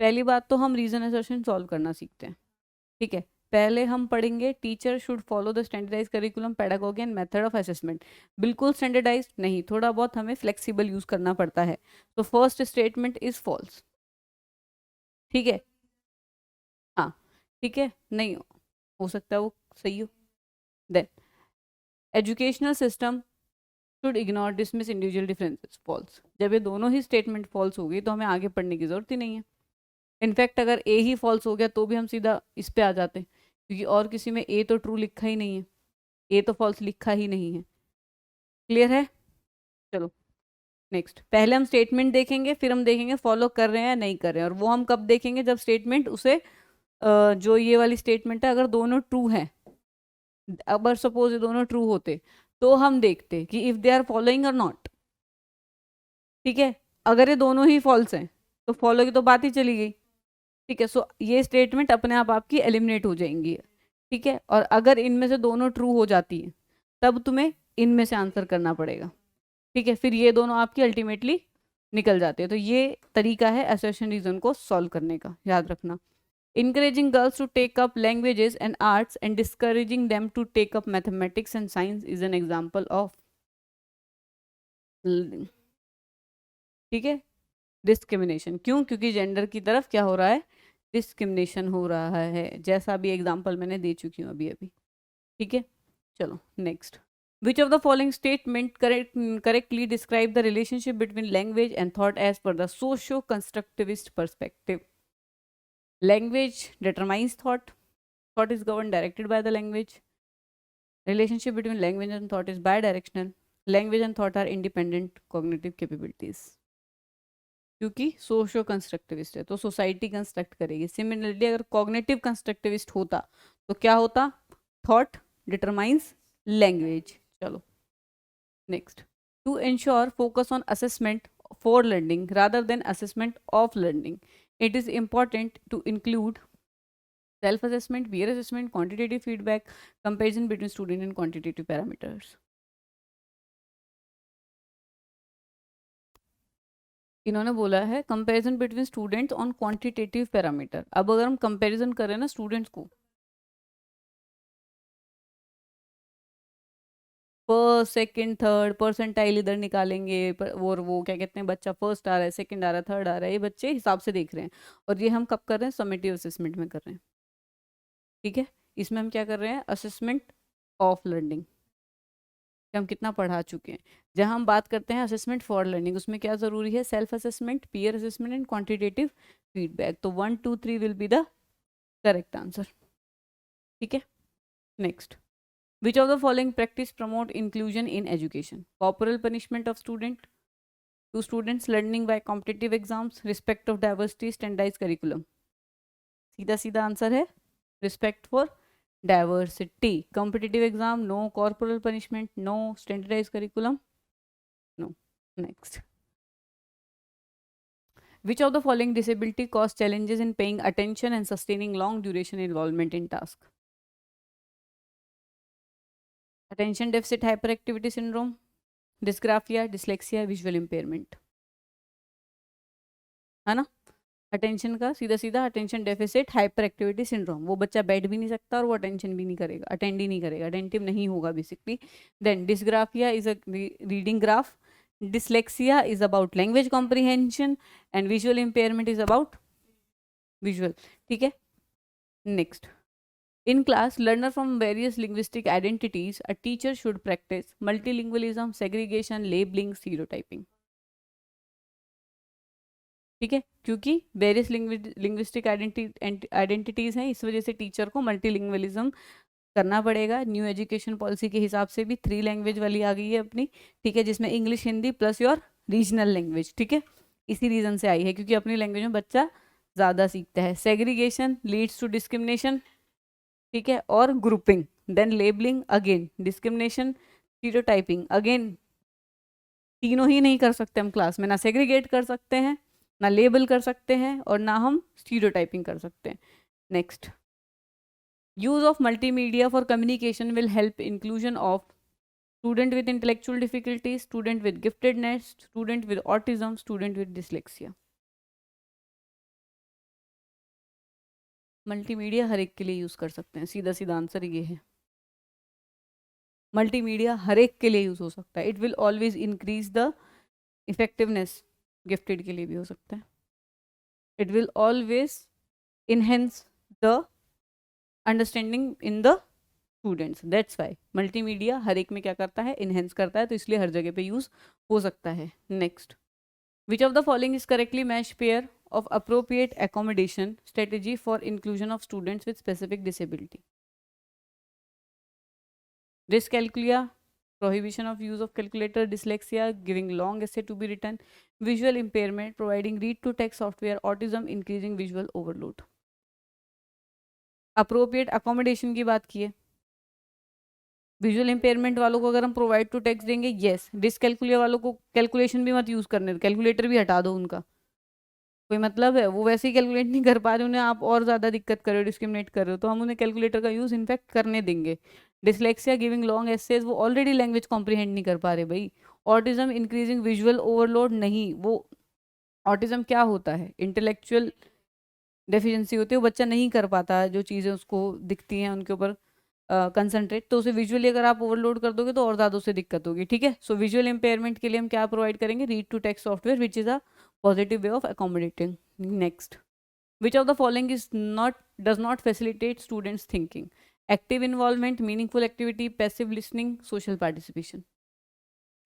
पहली बात तो हम रीजन असर्शन सॉल्व करना सीखते हैं। ठीक है, पहले हम पढ़ेंगे teacher should follow the standardise curriculum, pedagogy and method of assessment. बिल्कुल स्टैंडर्डाइज नहीं, थोड़ा बहुत हमें फ्लेक्सिबल यूज करना पड़ता है। तो फर्स्ट स्टेटमेंट इज फॉल्स। ठीक है, हाँ, ठीक है, नहीं हो सकता है वो सही हो। Then educational system should ignore dismiss individual differences, false. जब ये दोनों ही स्टेटमेंट फॉल्स हो गई तो हमें आगे पढ़ने की जरूरत ही नहीं है। इनफैक्ट अगर ए ही फॉल्स हो गया तो भी हम सीधा इस पे आ जाते हैं, क्योंकि और किसी में ए तो ट्रू लिखा ही नहीं है, ए तो फॉल्स लिखा ही नहीं है। क्लियर है? चलो नेक्स्ट, पहले हम स्टेटमेंट देखेंगे, फिर हम देखेंगे फॉलो कर रहे हैं या नहीं कर रहे हैं, और वो हम कब देखेंगे? जब स्टेटमेंट उसे जो ये वाली स्टेटमेंट है, अगर दोनों ट्रू हैं, अगर सपोज ये दोनों ट्रू होते तो हम देखते कि इफ दे आर फॉलोइंग और नॉट। ठीक है, अगर ये दोनों ही फॉल्स हैं तो फॉलो की तो बात ही चली गई। ठीक है, सो ये स्टेटमेंट अपने आप आपकी एलिमिनेट हो जाएंगी। ठीक है, और अगर इनमें से दोनों ट्रू हो जाती है तब तुम्हें इनमें से आंसर करना पड़ेगा। ठीक है, फिर ये दोनों आपकी अल्टीमेटली निकल जाते हैं। तो ये तरीका है असर्शन रीजन को सॉल्व करने का, याद रखना। encouraging girls to take up languages and arts and discouraging them to take up mathematics and science is an example of, ठीक है, डिस्क्रिमिनेशन। क्यों? क्योंकि जेंडर की तरफ क्या हो रहा है? डिस्क्रिमिनेशन हो रहा है, जैसा अभी एग्जाम्पल मैंने दे चुकी हूँ अभी अभी। ठीक है, चलो next, which of the following statement correctly describe the relationship between language and thought as per the socio constructivist perspective? Language determines thought, thought is governed directed by the language, relationship between language and thought is bidirectional, language and thought are independent cognitive capabilities। क्योंकि socio constructivist है तो society construct करेगी। Similarly अगर cognitive constructivist होता तो क्या होता? Thought determines language. चलो next, to ensure focus on assessment for learning rather than assessment of learning, it is important to include self-assessment, peer assessment, quantitative feedback, comparison between student and quantitative parameters। इन्होंने बोला है comparison between students on quantitative parameter. अब अगर हम comparison करें ना students को, first second third percentile इधर निकालेंगे, और वो क्या कहते हैं, बच्चा फर्स्ट आ रहा है, सेकंड आ रहा है, थर्ड आ रहा है, ये बच्चे हिसाब से देख रहे हैं। और ये हम कब कर रहे हैं? समेटिव असेसमेंट में कर रहे हैं। ठीक है, इसमें हम क्या कर रहे हैं? Assessment of learning. कि हम कितना पढ़ा चुके हैं। जहाँ हम बात करते हैं असेसमेंट फॉर लर्निंग, उसमें क्या ज़रूरी है, self assessment, peer assessment and quantitative feedback. तो 1 2 3 will be the correct answer. ठीक है, next, which of the following practice promote inclusion in education? Corporal punishment of student to students, learning by competitive exams, respect of diversity, standardise curriculum. सीधा सीधा answer है respect for diversity. Competitive exam no, corporal punishment no, standardise curriculum no. Next, which of the following disability cause challenges in paying attention and sustaining long duration involvement in task? Attention deficit hyperactivity syndrome, dysgraphia, dyslexia, visual impairment, है ना? Attention का सीधा सीधा attention deficit hyper activity syndrome, वो बच्चा बैठ भी नहीं सकता और वो अटेंशन भी नहीं करेगा, अटेंड ही नहीं करेगा, अटेंटिव नहीं होगा basically. Then dysgraphia is a reading graph, dyslexia is about language comprehension and visual impairment is about visual। ठीक है, next, in class learner from various linguistic identities a teacher should practice multilingualism, segregation, labeling, stereotyping। ठीक है, क्योंकि various linguistic identities हैं, इस वजह से teacher को मल्टीलिंग्वलिज्म करना पड़ेगा। न्यू एजुकेशन पॉलिसी के हिसाब से भी 3 लैंग्वेज वाली आ गई है अपनी, ठीक है, जिसमें English, Hindi plus your regional language. ठीक है, इसी रीजन से आई है क्योंकि अपनी लैंग्वेज में बच्चा ज़्यादा सीखता है। सेग्रीगेशन लीड्स टू डिस्क्रिमिनेशन, ठीक है, और grouping. Then labelling again discrimination, stereotyping again, तीनों ही नहीं कर सकते हम क्लास में, ना सेग्रीगेट कर सकते हैं, ना लेबल कर सकते हैं, और ना हम स्टीरियोटाइपिंग कर सकते हैं। Next, use of multimedia for communication will help inclusion of student with intellectual difficulties, student with giftedness, student with autism, student with dyslexia। Multimedia हर एक के लिए यूज कर सकते हैं, सीधा सीधा आंसर ये है, मल्टीमीडिया हर एक के लिए यूज हो सकता है। It will always increase the effectiveness, gifted के लिए भी हो सकता है। It will always enhance the understanding in the students, that's why multimedia हर एक में क्या करता है, इनहेंस करता है, तो इसलिए हर जगह पे यूज हो सकता है। Next, which of the following is correctly match pair of appropriate accommodation strategy for inclusion of students with specific disability? Dyscalculia, prohibition of use of calculator, dyslexia, giving long essay to be written, visual impairment, providing read to text software, autism, increasing visual overload। appropriate accommodation की बात की है, visual impairment वालों को अगर हम provide to text देंगे, yes. Dyscalculia वालों को कैलकुलेशन भी मत यूज करने दो, कैलकुलेटर भी हटा दो, उनका कोई मतलब है, वो वैसे ही कैलकुलेट नहीं कर पा रहे, उन्हें आप और ज़्यादा दिक्कत कर रहे हो, डिस्क्रिमिनेट कर रहे हो, तो हम उन्हें कैलकुलेटर का यूज़ इनफैक्ट करने देंगे। डिसलेक्सिया, गिविंग लॉन्ग एसेज, वो ऑलरेडी लैंग्वेज कॉम्प्रीहेंड नहीं कर पा रहे भाई। ऑटिज्म, इंक्रीजिंग विजुअल ओवरलोड, नहीं, वो ऑटिज्म क्या होता है, इंटेलेक्चुअल डेफिशिएंसी होती है, वो बच्चा नहीं कर पाता जो चीज़ें उसको दिखती हैं उनके ऊपर कंसंट्रेट, तो उसे विजुअली अगर आप ओवरलोड कर दोगे तो और ज़्यादा उसे दिक्कत होगी। ठीक है, सो विजुअल इम्पेयरमेंट के लिए हम क्या प्रोवाइड करेंगे, read to text software which is a positive way of accommodating. Next, which of the following is not, does not facilitate students thinking? Active involvement, meaningful activity, passive listening, social participation.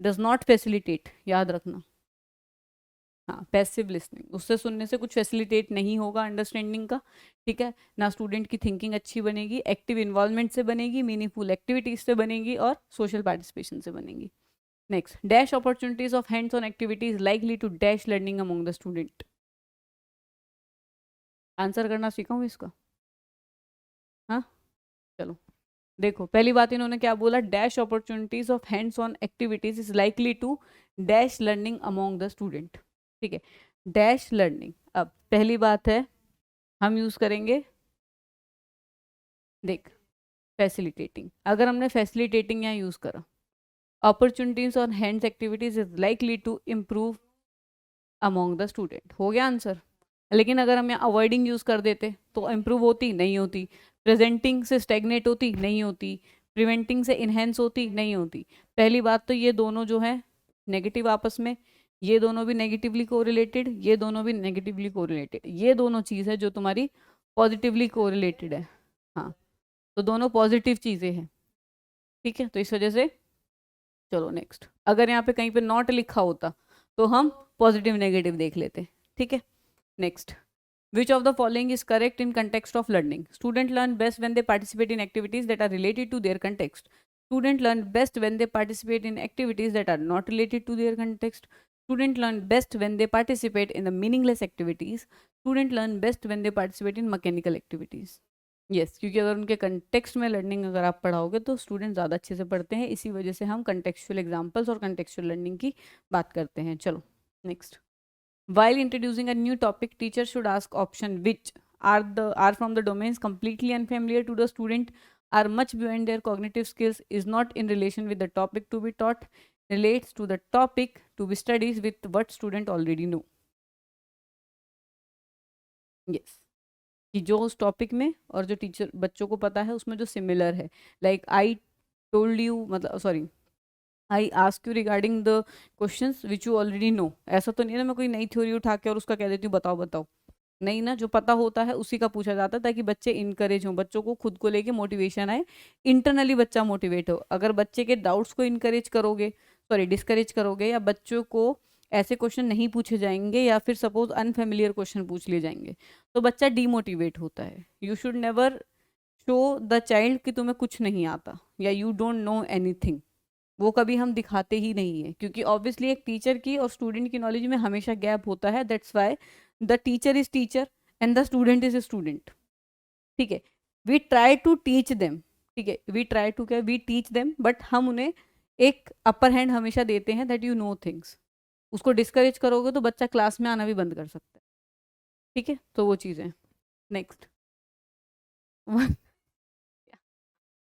Does not facilitate, याद रखना, हाँ, passive listening, उससे सुनने से कुछ facilitate नहीं होगा understanding का, ठीक है, ना स्टूडेंट की थिंकिंग अच्छी बनेगी। एक्टिव इन्वॉल्वमेंट से बनेगी, मीनिंगफुल एक्टिविटीज से बनेगी, और सोशल पार्टिसिपेशन से बनेगी। Next, dash opportunities of hands on activities likely to dash learning among the student. Answer करना सीखाऊं इसका? हाँ, चलो देखो, पहली बात इन्होंने क्या बोला, dash opportunities of hands on activities is likely to dash learning among the student. ठीक है, डैश लर्निंग, अब पहली बात है हम यूज करेंगे, देख, फैसिलिटेटिंग, अगर हमने फैसिलिटेटिंग यहाँ यूज करा, opportunities on hands activities is likely to improve among the student, हो गया आंसर। लेकिन अगर हम यहाँ अवॉइडिंग यूज कर देते तो इम्प्रूव होती, नहीं होती। प्रेजेंटिंग से स्टेगनेट होती, नहीं होती। प्रिवेंटिंग से इन्हेंस होती, नहीं होती। पहली बात तो ये दोनों जो है नेगेटिव आपस में, ये दोनों भी नेगेटिवली कोरिलेटेड, ये दोनों भी नेगेटिवली कोरिलेटेड, ये दोनों चीज़ है जो तुम्हारी पॉजिटिवली कोरिलेटेड है। हाँ, तो दोनों पॉजिटिव चीज़ें हैं, ठीक है, तो इस वजह से चलो नेक्स्ट, अगर यहाँ पे कहीं पे नॉट लिखा होता तो हम पॉजिटिव नेगेटिव देख लेते, ठीक है। Next, which of the following is correct in context of learning? Student learn best when they participate in activities that are related to their context. Student learn best when they participate in activities that are not related to their context. Student learn best when they participate in the meaningless activities. Student learn best when they participate in mechanical activities. Yes, क्योंकि अगर उनके context में learning अगर आप पढ़ाओगे तो student ज़्यादा अच्छे से पढ़ते हैं, इसी वजह से हम कंटेक्चुअल एग्जाम्पल्स और कंटेक्चुअल लर्निंग की बात करते हैं। चलो next, while introducing a new topic, teacher should ask option which are from the domains completely unfamiliar to the student, are much beyond their cognitive skills, is not in relation with the topic to be taught, relates to the topic to be studied with what student already know. Yes. कि जो उस topic में और जो teacher बच्चों को पता है उसमें जो सिमिलर है, लाइक आई टोल्ड यू, मतलब sorry, I ask you regarding the questions which you already know. ऐसा तो नहीं है ना मैं कोई नई थ्योरी उठा के और उसका कह देती हूँ बताओ बताओ, नहीं ना, जो पता होता है उसी का पूछा जाता है ताकि बच्चे इनकरेज हों, बच्चों को खुद को लेके मोटिवेशन आए, इंटरनली बच्चा मोटिवेट हो। अगर बच्चे के डाउट्स को इनकरेज करोगे, सॉरी डिस्करेज करोगे, या बच्चों को ऐसे क्वेश्चन नहीं पूछे जाएंगे या फिर सपोज अनफेमिलियर क्वेश्चन पूछ लिए जाएंगे तो बच्चा डीमोटिवेट होता है। You should never show the child कि तुम्हें कुछ नहीं आता या यू डोंट नो एनीथिंग, वो कभी हम दिखाते ही नहीं है, क्योंकि ऑब्वियसली एक टीचर की और स्टूडेंट की नॉलेज में हमेशा गैप होता है। That's why the teacher is teacher and the student is student, ठीक है। We try to teach them, ठीक है, वी ट्राई टू क्या, वी टीच देम, बट हम उन्हें एक अपर हैंड हमेशा देते हैं दैट यू नो थिंग्स। उसको डिस्करेज करोगे तो बच्चा क्लास में आना भी बंद कर सकता है, ठीक है, तो वो चीज़ें। नेक्स्ट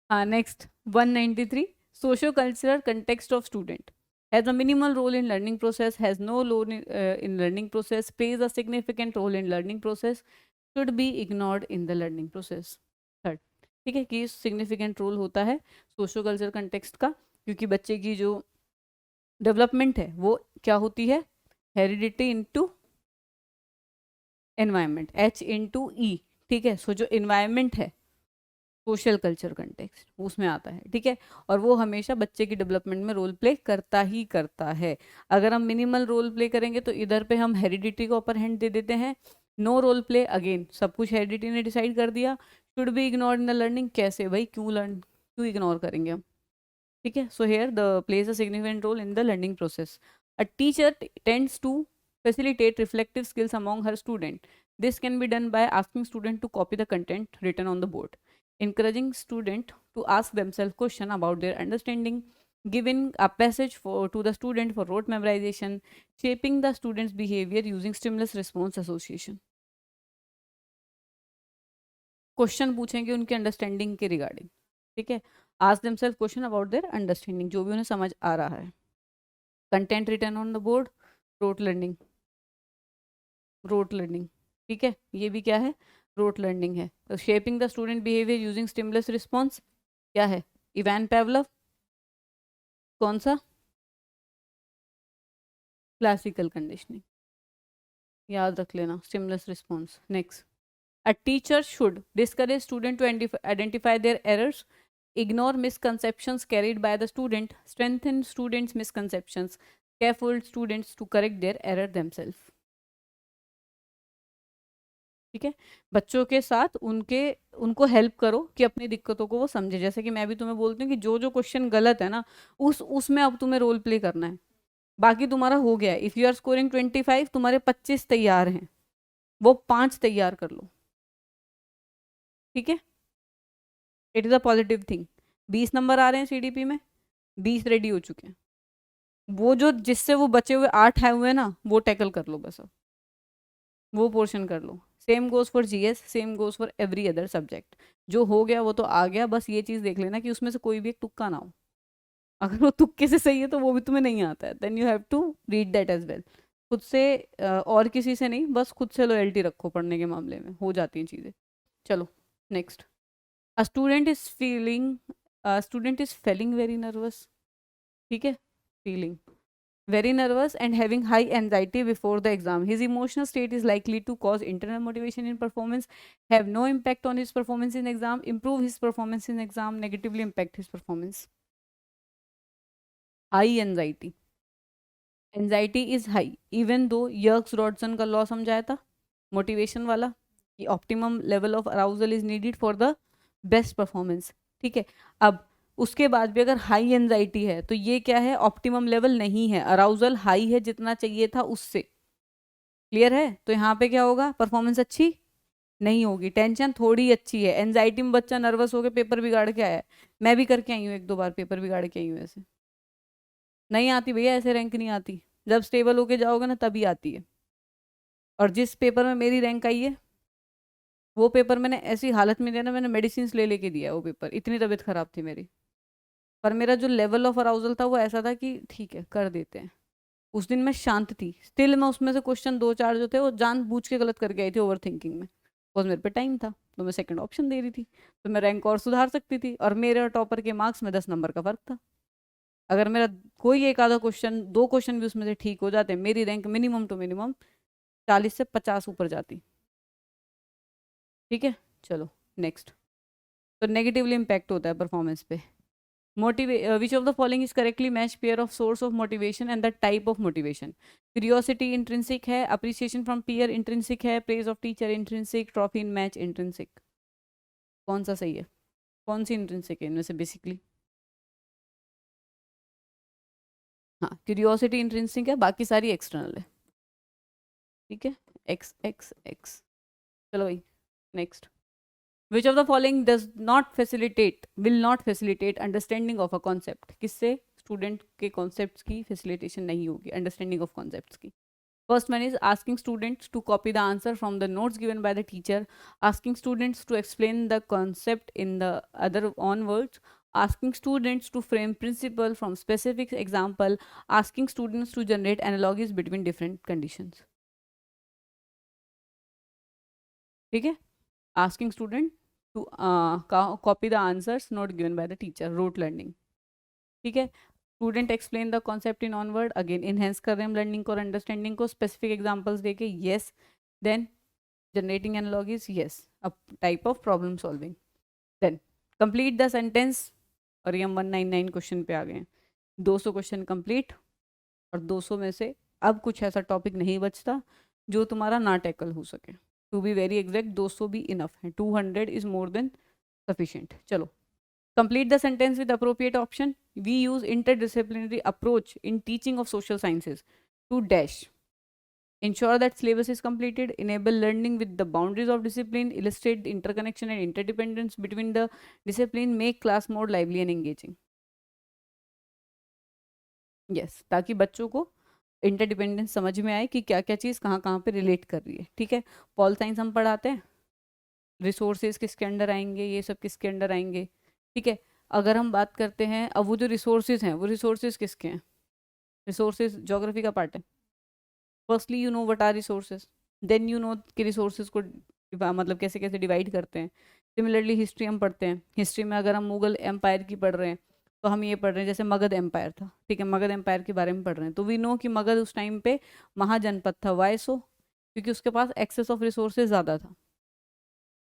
हाँ next 193, socio cultural context of student has a minimal role in learning process, has no role in learning process, plays a significant role in learning process, should be ignored in the learning process. Third, ठीक है, कि significant role होता है socio culture context का, क्योंकि बच्चे की जो डेवलपमेंट है वो क्या होती है, heredity into environment, H into E, ठीक है। सो जो इन्वायरमेंट है सोशल कल्चर कंटेक्स्ट उसमें आता है, ठीक है, और वो हमेशा बच्चे की डेवलपमेंट में रोल प्ले करता ही करता है। अगर हम मिनिमल रोल प्ले करेंगे तो इधर पे हम हेरिडिटी को अपर हैंड दे देते हैं, नो रोल प्ले, अगेन सब कुछ हेरिडिटी ने डिसाइड कर दिया। Should be ignore in the learning, कैसे भाई, क्यों इग्नोर करेंगे हम, ठीक है। So here the plays a significant role in the learning process. A teacher tends to facilitate reflective skills among her student. This can be done by asking student to copy the content written on the board, encouraging student to ask themselves question about their understanding, giving a passage to the student for rote memorization, shaping the student's behavior using stimulus response association. Question पूछेंगे उनके understanding के regarding, ठीक है। Ask themselves question about their understanding, जो भी उन्हें समझ आ रहा है। Content written on the board, rote learning, rote learning, ठीक है, ये भी क्या है, रोट लर्निंग है। तो shaping the student behaviour using stimulus response क्या है, इवान पेवलव, कौन सा, क्लासिकल कंडीशनिंग, याद रख लेना, stimulus response. Next, a teacher should discourage student to identify their errors, ignore misconceptions carried by the student, strengthen students misconceptions, scaffold students to correct their error themselves, ठीक है। बच्चों के साथ उनको हेल्प करो कि अपनी दिक्कतों को वो समझे, जैसे कि मैं भी तुम्हें बोलती हूँ कि जो जो क्वेश्चन गलत है ना उसमें अब तुम्हें रोल प्ले करना है, बाकी तुम्हारा हो गया है। इफ़ यू आर स्कोरिंग 25, तुम्हारे 25 तैयार हैं, वो 5 तैयार कर लो, ठीक है। It is a positive thing. 20 number आ रहे हैं सीडीपी में, 20 रेडी हो चुके हैं, वो जो जिससे वो बचे हुए 8 आए हुए हैं ना वो टैकल कर लो, बस अब वो पोर्शन कर लो। Same goes for GS, same goes for every other subject, जो हो गया वो तो आ गया, बस ये चीज़ देख लेना कि उसमें से कोई भी एक तुक्का ना हो। अगर वो तुक्के से सही है तो वो भी तुम्हें नहीं आता है, then you have to read that as well. खुद से और किसी से नहीं, बस खुद से लॉयल्टी रखो, पढ़ने के मामले में हो जाती हैं चीज़ें। चलो next, a student is feeling, student is feeling very nervous, ठीक है, feeling very nervous and having high anxiety before the exam. His emotional state is likely to cause internal motivation in performance, have no impact on his performance in exam, improve his performance in exam, negatively impact his performance. High anxiety, anxiety is high even though Yerkes रॉडसन का law समझाया था motivation वाला कि optimum level of arousal is needed for the best performance. ठीक है, अब उसके बाद भी अगर हाई एंजाइटी है तो ये क्या है, ऑप्टिमम लेवल नहीं है, अराउजल हाई है जितना चाहिए था उससे। क्लियर है? तो यहाँ पे क्या होगा, परफॉर्मेंस अच्छी नहीं होगी, टेंशन थोड़ी अच्छी है, एंजाइटी में बच्चा नर्वस होकर पेपर बिगाड़ के आया है। मैं भी करके आई हूँ, एक दो बार पेपर बिगाड़ के आई हूँ ऐसे। नहीं आती भैया, ऐसे रैंक नहीं आती, जब स्टेबल होके जाओगे ना तभी आती है। और जिस पेपर में मेरी रैंक आई है वो पेपर मैंने ऐसी हालत में दिया ना, मैंने मेडिसिन ले लेके दिया है वो पेपर, इतनी तबीयत खराब थी मेरी। पर मेरा जो लेवल ऑफ अराउजल था वो ऐसा था कि ठीक है कर देते हैं। उस दिन मैं शांत थी, स्टिल मैं उसमें से क्वेश्चन दो चार जो थे वो जान बूझ के गलत करके आई थी ओवर थिंकिंग में। बिकॉज मेरे पे टाइम था तो मैं सेकंड ऑप्शन दे रही थी, तो मैं रैंक और सुधार सकती थी, और मेरे और टॉपर के मार्क्स में 10 नंबर का फर्क था। अगर मेरा कोई एक आधा क्वेश्चन, दो क्वेश्चन भी उसमें से ठीक हो जाते, मेरी रैंक मिनिमम टू मिनिमम 40 से 50 ऊपर जाती। ठीक है, चलो नेक्स्ट। तो नेगेटिवली इम्पैक्ट होता है परफॉर्मेंस पे। Which of the following is correctly matched pair of source of motivation and the type of motivation? Curiosity intrinsic है, appreciation from peer intrinsic है, praise of teacher intrinsic, trophy in match intrinsic। कौन सा सही है, कौन सी intrinsic है इनमें से बेसिकली? हाँ, क्यूरियोसिटी इंट्रिंसिक है, बाकी सारी एक्सटर्नल है। ठीक है, एक्स एक्स एक्स। चलो भाई next. Which of the following does not facilitate, will not facilitate understanding of a concept? किससे स्टूडेंट के कॉन्सेप्ट्स की फैसिलिटेशन नहीं होगी, अंडरस्टैंडिंग ऑफ कॉन्सेप्ट्स की? First one is asking students to copy the answer from the notes given by the teacher, asking students to explain the concept in the other own words, asking students to frame principle from specific example, asking students to generate analogies between different conditions. ठीक है, asking student to copy the answers not given by the teacher, rote learning. ठीक है, student explain the concept in own word, again enhance कर रहे हैं हम learning को और अंडरस्टैंडिंग को, स्पेसिफिक एग्जांपल्स देके, yes. Then generating analogies, yes, a type of problem solving. Then complete the sentence, और ये हम 199 क्वेश्चन पे आ गए हैं। 200 क्वेश्चन कंप्लीट, और 200 में से अब कुछ ऐसा टॉपिक नहीं बचता जो तुम्हारा ना टैकल हो सके। टू बी वेरी एग्जैक्ट 200 भी इनफ है, 200 इज मोर देन सफिशिएंट। चलो, complete the sentence with appropriate option. We use interdisciplinary approach in teaching of social sciences to dash. Ensure that syllabus is completed, enable learning with the boundaries of discipline, illustrate the interconnection and interdependence between the discipline, make class more lively and engaging. Yes, ताकि बच्चों को interdependence समझ में आए कि क्या क्या चीज़ कहाँ कहाँ पे रिलेट कर रही है। ठीक है, पॉल साइंस हम पढ़ाते हैं, रिसोर्सेज किसके अंडर आएंगे, ये सब किसके अंडर आएंगे। ठीक है, अगर हम बात करते हैं अब वो जो रिसोर्सेज हैं वो रिसोर्सेज किसके हैं? रिसोर्सेज ज्योग्राफी का पार्ट है। Firstly you know what are resources, then you know कि रिसोर्सेज को मतलब कैसे कैसे डिवाइड करते हैं। सिमिलरली हिस्ट्री हम पढ़ते हैं, हिस्ट्री में अगर हम मुगल एम्पायर की पढ़ रहे हैं तो हम ये पढ़ रहे हैं जैसे मगध एम्पायर था। ठीक है, मगध एम्पायर के बारे में पढ़ रहे हैं तो वी नो कि मगध उस टाइम पे महाजनपद था। वाई सो? क्योंकि उसके पास एक्सेस ऑफ रिसोर्सेज ज़्यादा था।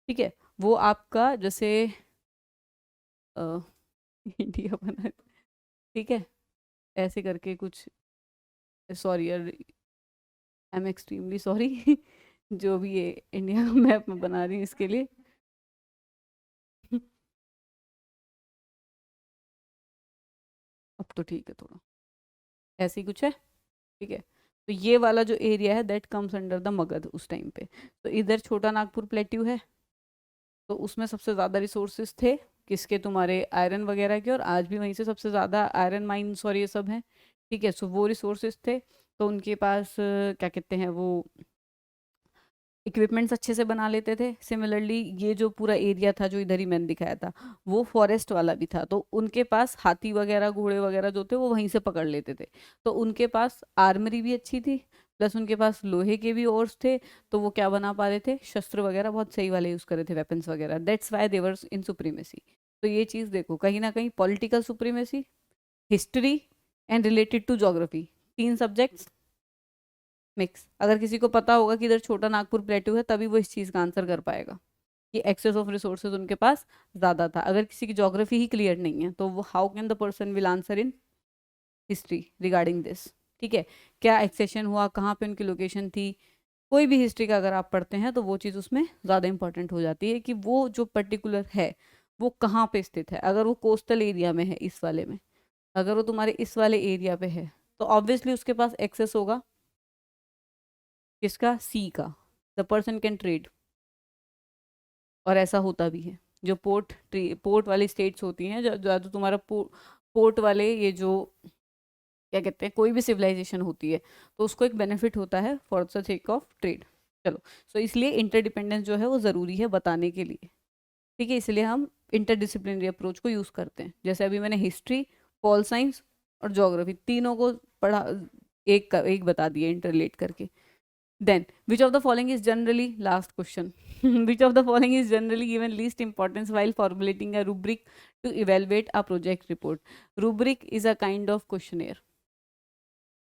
ठीक है, वो आपका जैसे इंडिया बना, ठीक है, ऐसे करके कुछ, सॉरी यार, आई एम एक्सट्रीमली सॉरी जो भी ये इंडिया का मैप में बना रही हूँ इसके लिए अब तो ठीक है, थोड़ा ऐसे ही कुछ है। ठीक है, तो ये वाला जो एरिया है that comes under the Magadh उस टाइम पे। तो इधर छोटा नागपुर प्लेट्यू है, तो उसमें सबसे ज़्यादा रिसोर्सेज थे किसके, तुम्हारे आयरन वगैरह के, और आज भी वहीं से सबसे ज़्यादा आयरन माइंस और ये सब हैं। ठीक है, सो वो रिसोर्सेज थे, तो उनके पास क्या कहते हैं वो इक्विपमेंट्स अच्छे से बना लेते थे। सिमिलरली ये जो पूरा एरिया था जो इधर ही मैंने दिखाया था वो फॉरेस्ट वाला भी था, तो उनके पास हाथी वगैरह घोड़े वगैरह जो थे वो वहीं से पकड़ लेते थे। तो उनके पास आर्मरी भी अच्छी थी, प्लस उनके पास लोहे के भी ओर्स थे, तो वो क्या बना पा रहे थे, शस्त्र वगैरह बहुत सही वाले यूज़ कर रहे थे, वेपन्स वगैरह। That's why they were in supremacy. तो ये चीज़ देखो, कहीं ना कहीं political supremacy, history and related to geography, तीन सब्जेक्ट्स मिक्स। अगर किसी को पता होगा कि इधर छोटा नागपुर प्लेट्यू है तभी वो इस चीज़ का आंसर कर पाएगा कि एक्सेस ऑफ रिसोर्सेज उनके पास ज़्यादा था। अगर किसी की ज्योग्राफी ही क्लियर नहीं है तो वो how can the person will answer in history regarding this, ठीक है, क्या एक्सेशन हुआ, कहाँ पे उनकी लोकेशन थी, कोई भी हिस्ट्री का अगर आप पढ़ते हैं तो वो चीज़ उसमें ज़्यादा इंपॉर्टेंट हो जाती है कि वो जो पर्टिकुलर है वो कहाँ पे स्थित है। अगर वो कोस्टल एरिया में है, इस वाले में, अगर वो तुम्हारे इस वाले एरिया पे है तो ऑब्वियसली उसके पास एक्सेस होगा किसका, सी का, द पर्सन कैन ट्रेड। और ऐसा होता भी है, जो पोर्ट वाली स्टेट्स होती हैं, जो तुम्हारा पोर्ट वाले, ये जो क्या कहते हैं, कोई भी सिविलाइजेशन होती है तो उसको एक बेनिफिट होता है for the sake of trade. चलो, सो इसलिए इंटरडिपेंडेंस जो है वो ज़रूरी है बताने के लिए, ठीक है, इसलिए हम इंटरडिसिप्लिनरी अप्रोच को यूज़ करते हैं। जैसे अभी मैंने हिस्ट्री, पॉल साइंस और ज्योग्राफी तीनों को पढ़ा, एक बता दिया इंटरलेट करके। Then which of the following is generally, last question, which of the following is generally given least importance while formulating a rubric to evaluate a project report? rubric is a kind of questionnaire,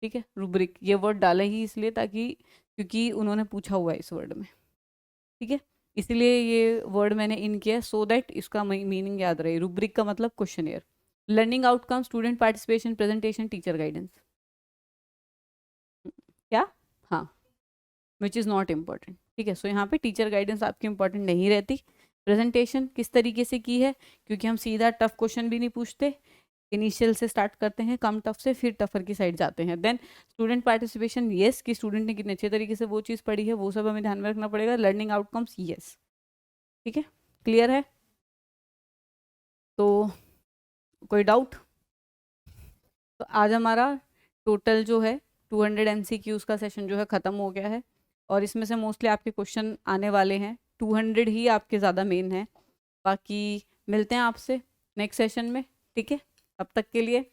ठीक है, rubric ये word डाला ही इसलिए ताकि, क्योंकि उन्होंने पूछा हुआ है इस वर्ड में, ठीक है, इसलिए ये वर्ड मैंने इन किया सो दैट इसका मीनिंग याद रहे। रूब्रिक का मतलब questionnaire. Learning outcome, student participation, presentation, teacher guidance, क्या, हाँ, विच इज़ नॉट इम्पॉर्टेंट, ठीक है। सो यहाँ पे टीचर गाइडेंस आपकी इंपॉर्टेंट नहीं रहती। प्रेजेंटेशन किस तरीके से की है, क्योंकि हम सीधा टफ क्वेश्चन भी नहीं पूछते, इनिशियल से स्टार्ट करते हैं कम टफ से, फिर टफर की साइड जाते हैं। देन स्टूडेंट पार्टिसिपेशन, येस, कि स्टूडेंट ने कितने अच्छे तरीके से वो चीज़ पढ़ी है, वो सब हमें ध्यान में रखना पड़ेगा। लर्निंग आउटकम्स, येस, ठीक है, क्लियर है। तो कोई डाउट? तो आज हमारा टोटल जो है 200 MCQs का सेशन जो है ख़त्म हो गया है, और इसमें से मोस्टली आपके क्वेश्चन आने वाले हैं, 200 ही आपके ज़्यादा मेन हैं। बाकी मिलते हैं आपसे नेक्स्ट सेशन में, ठीक है, तब तक के लिए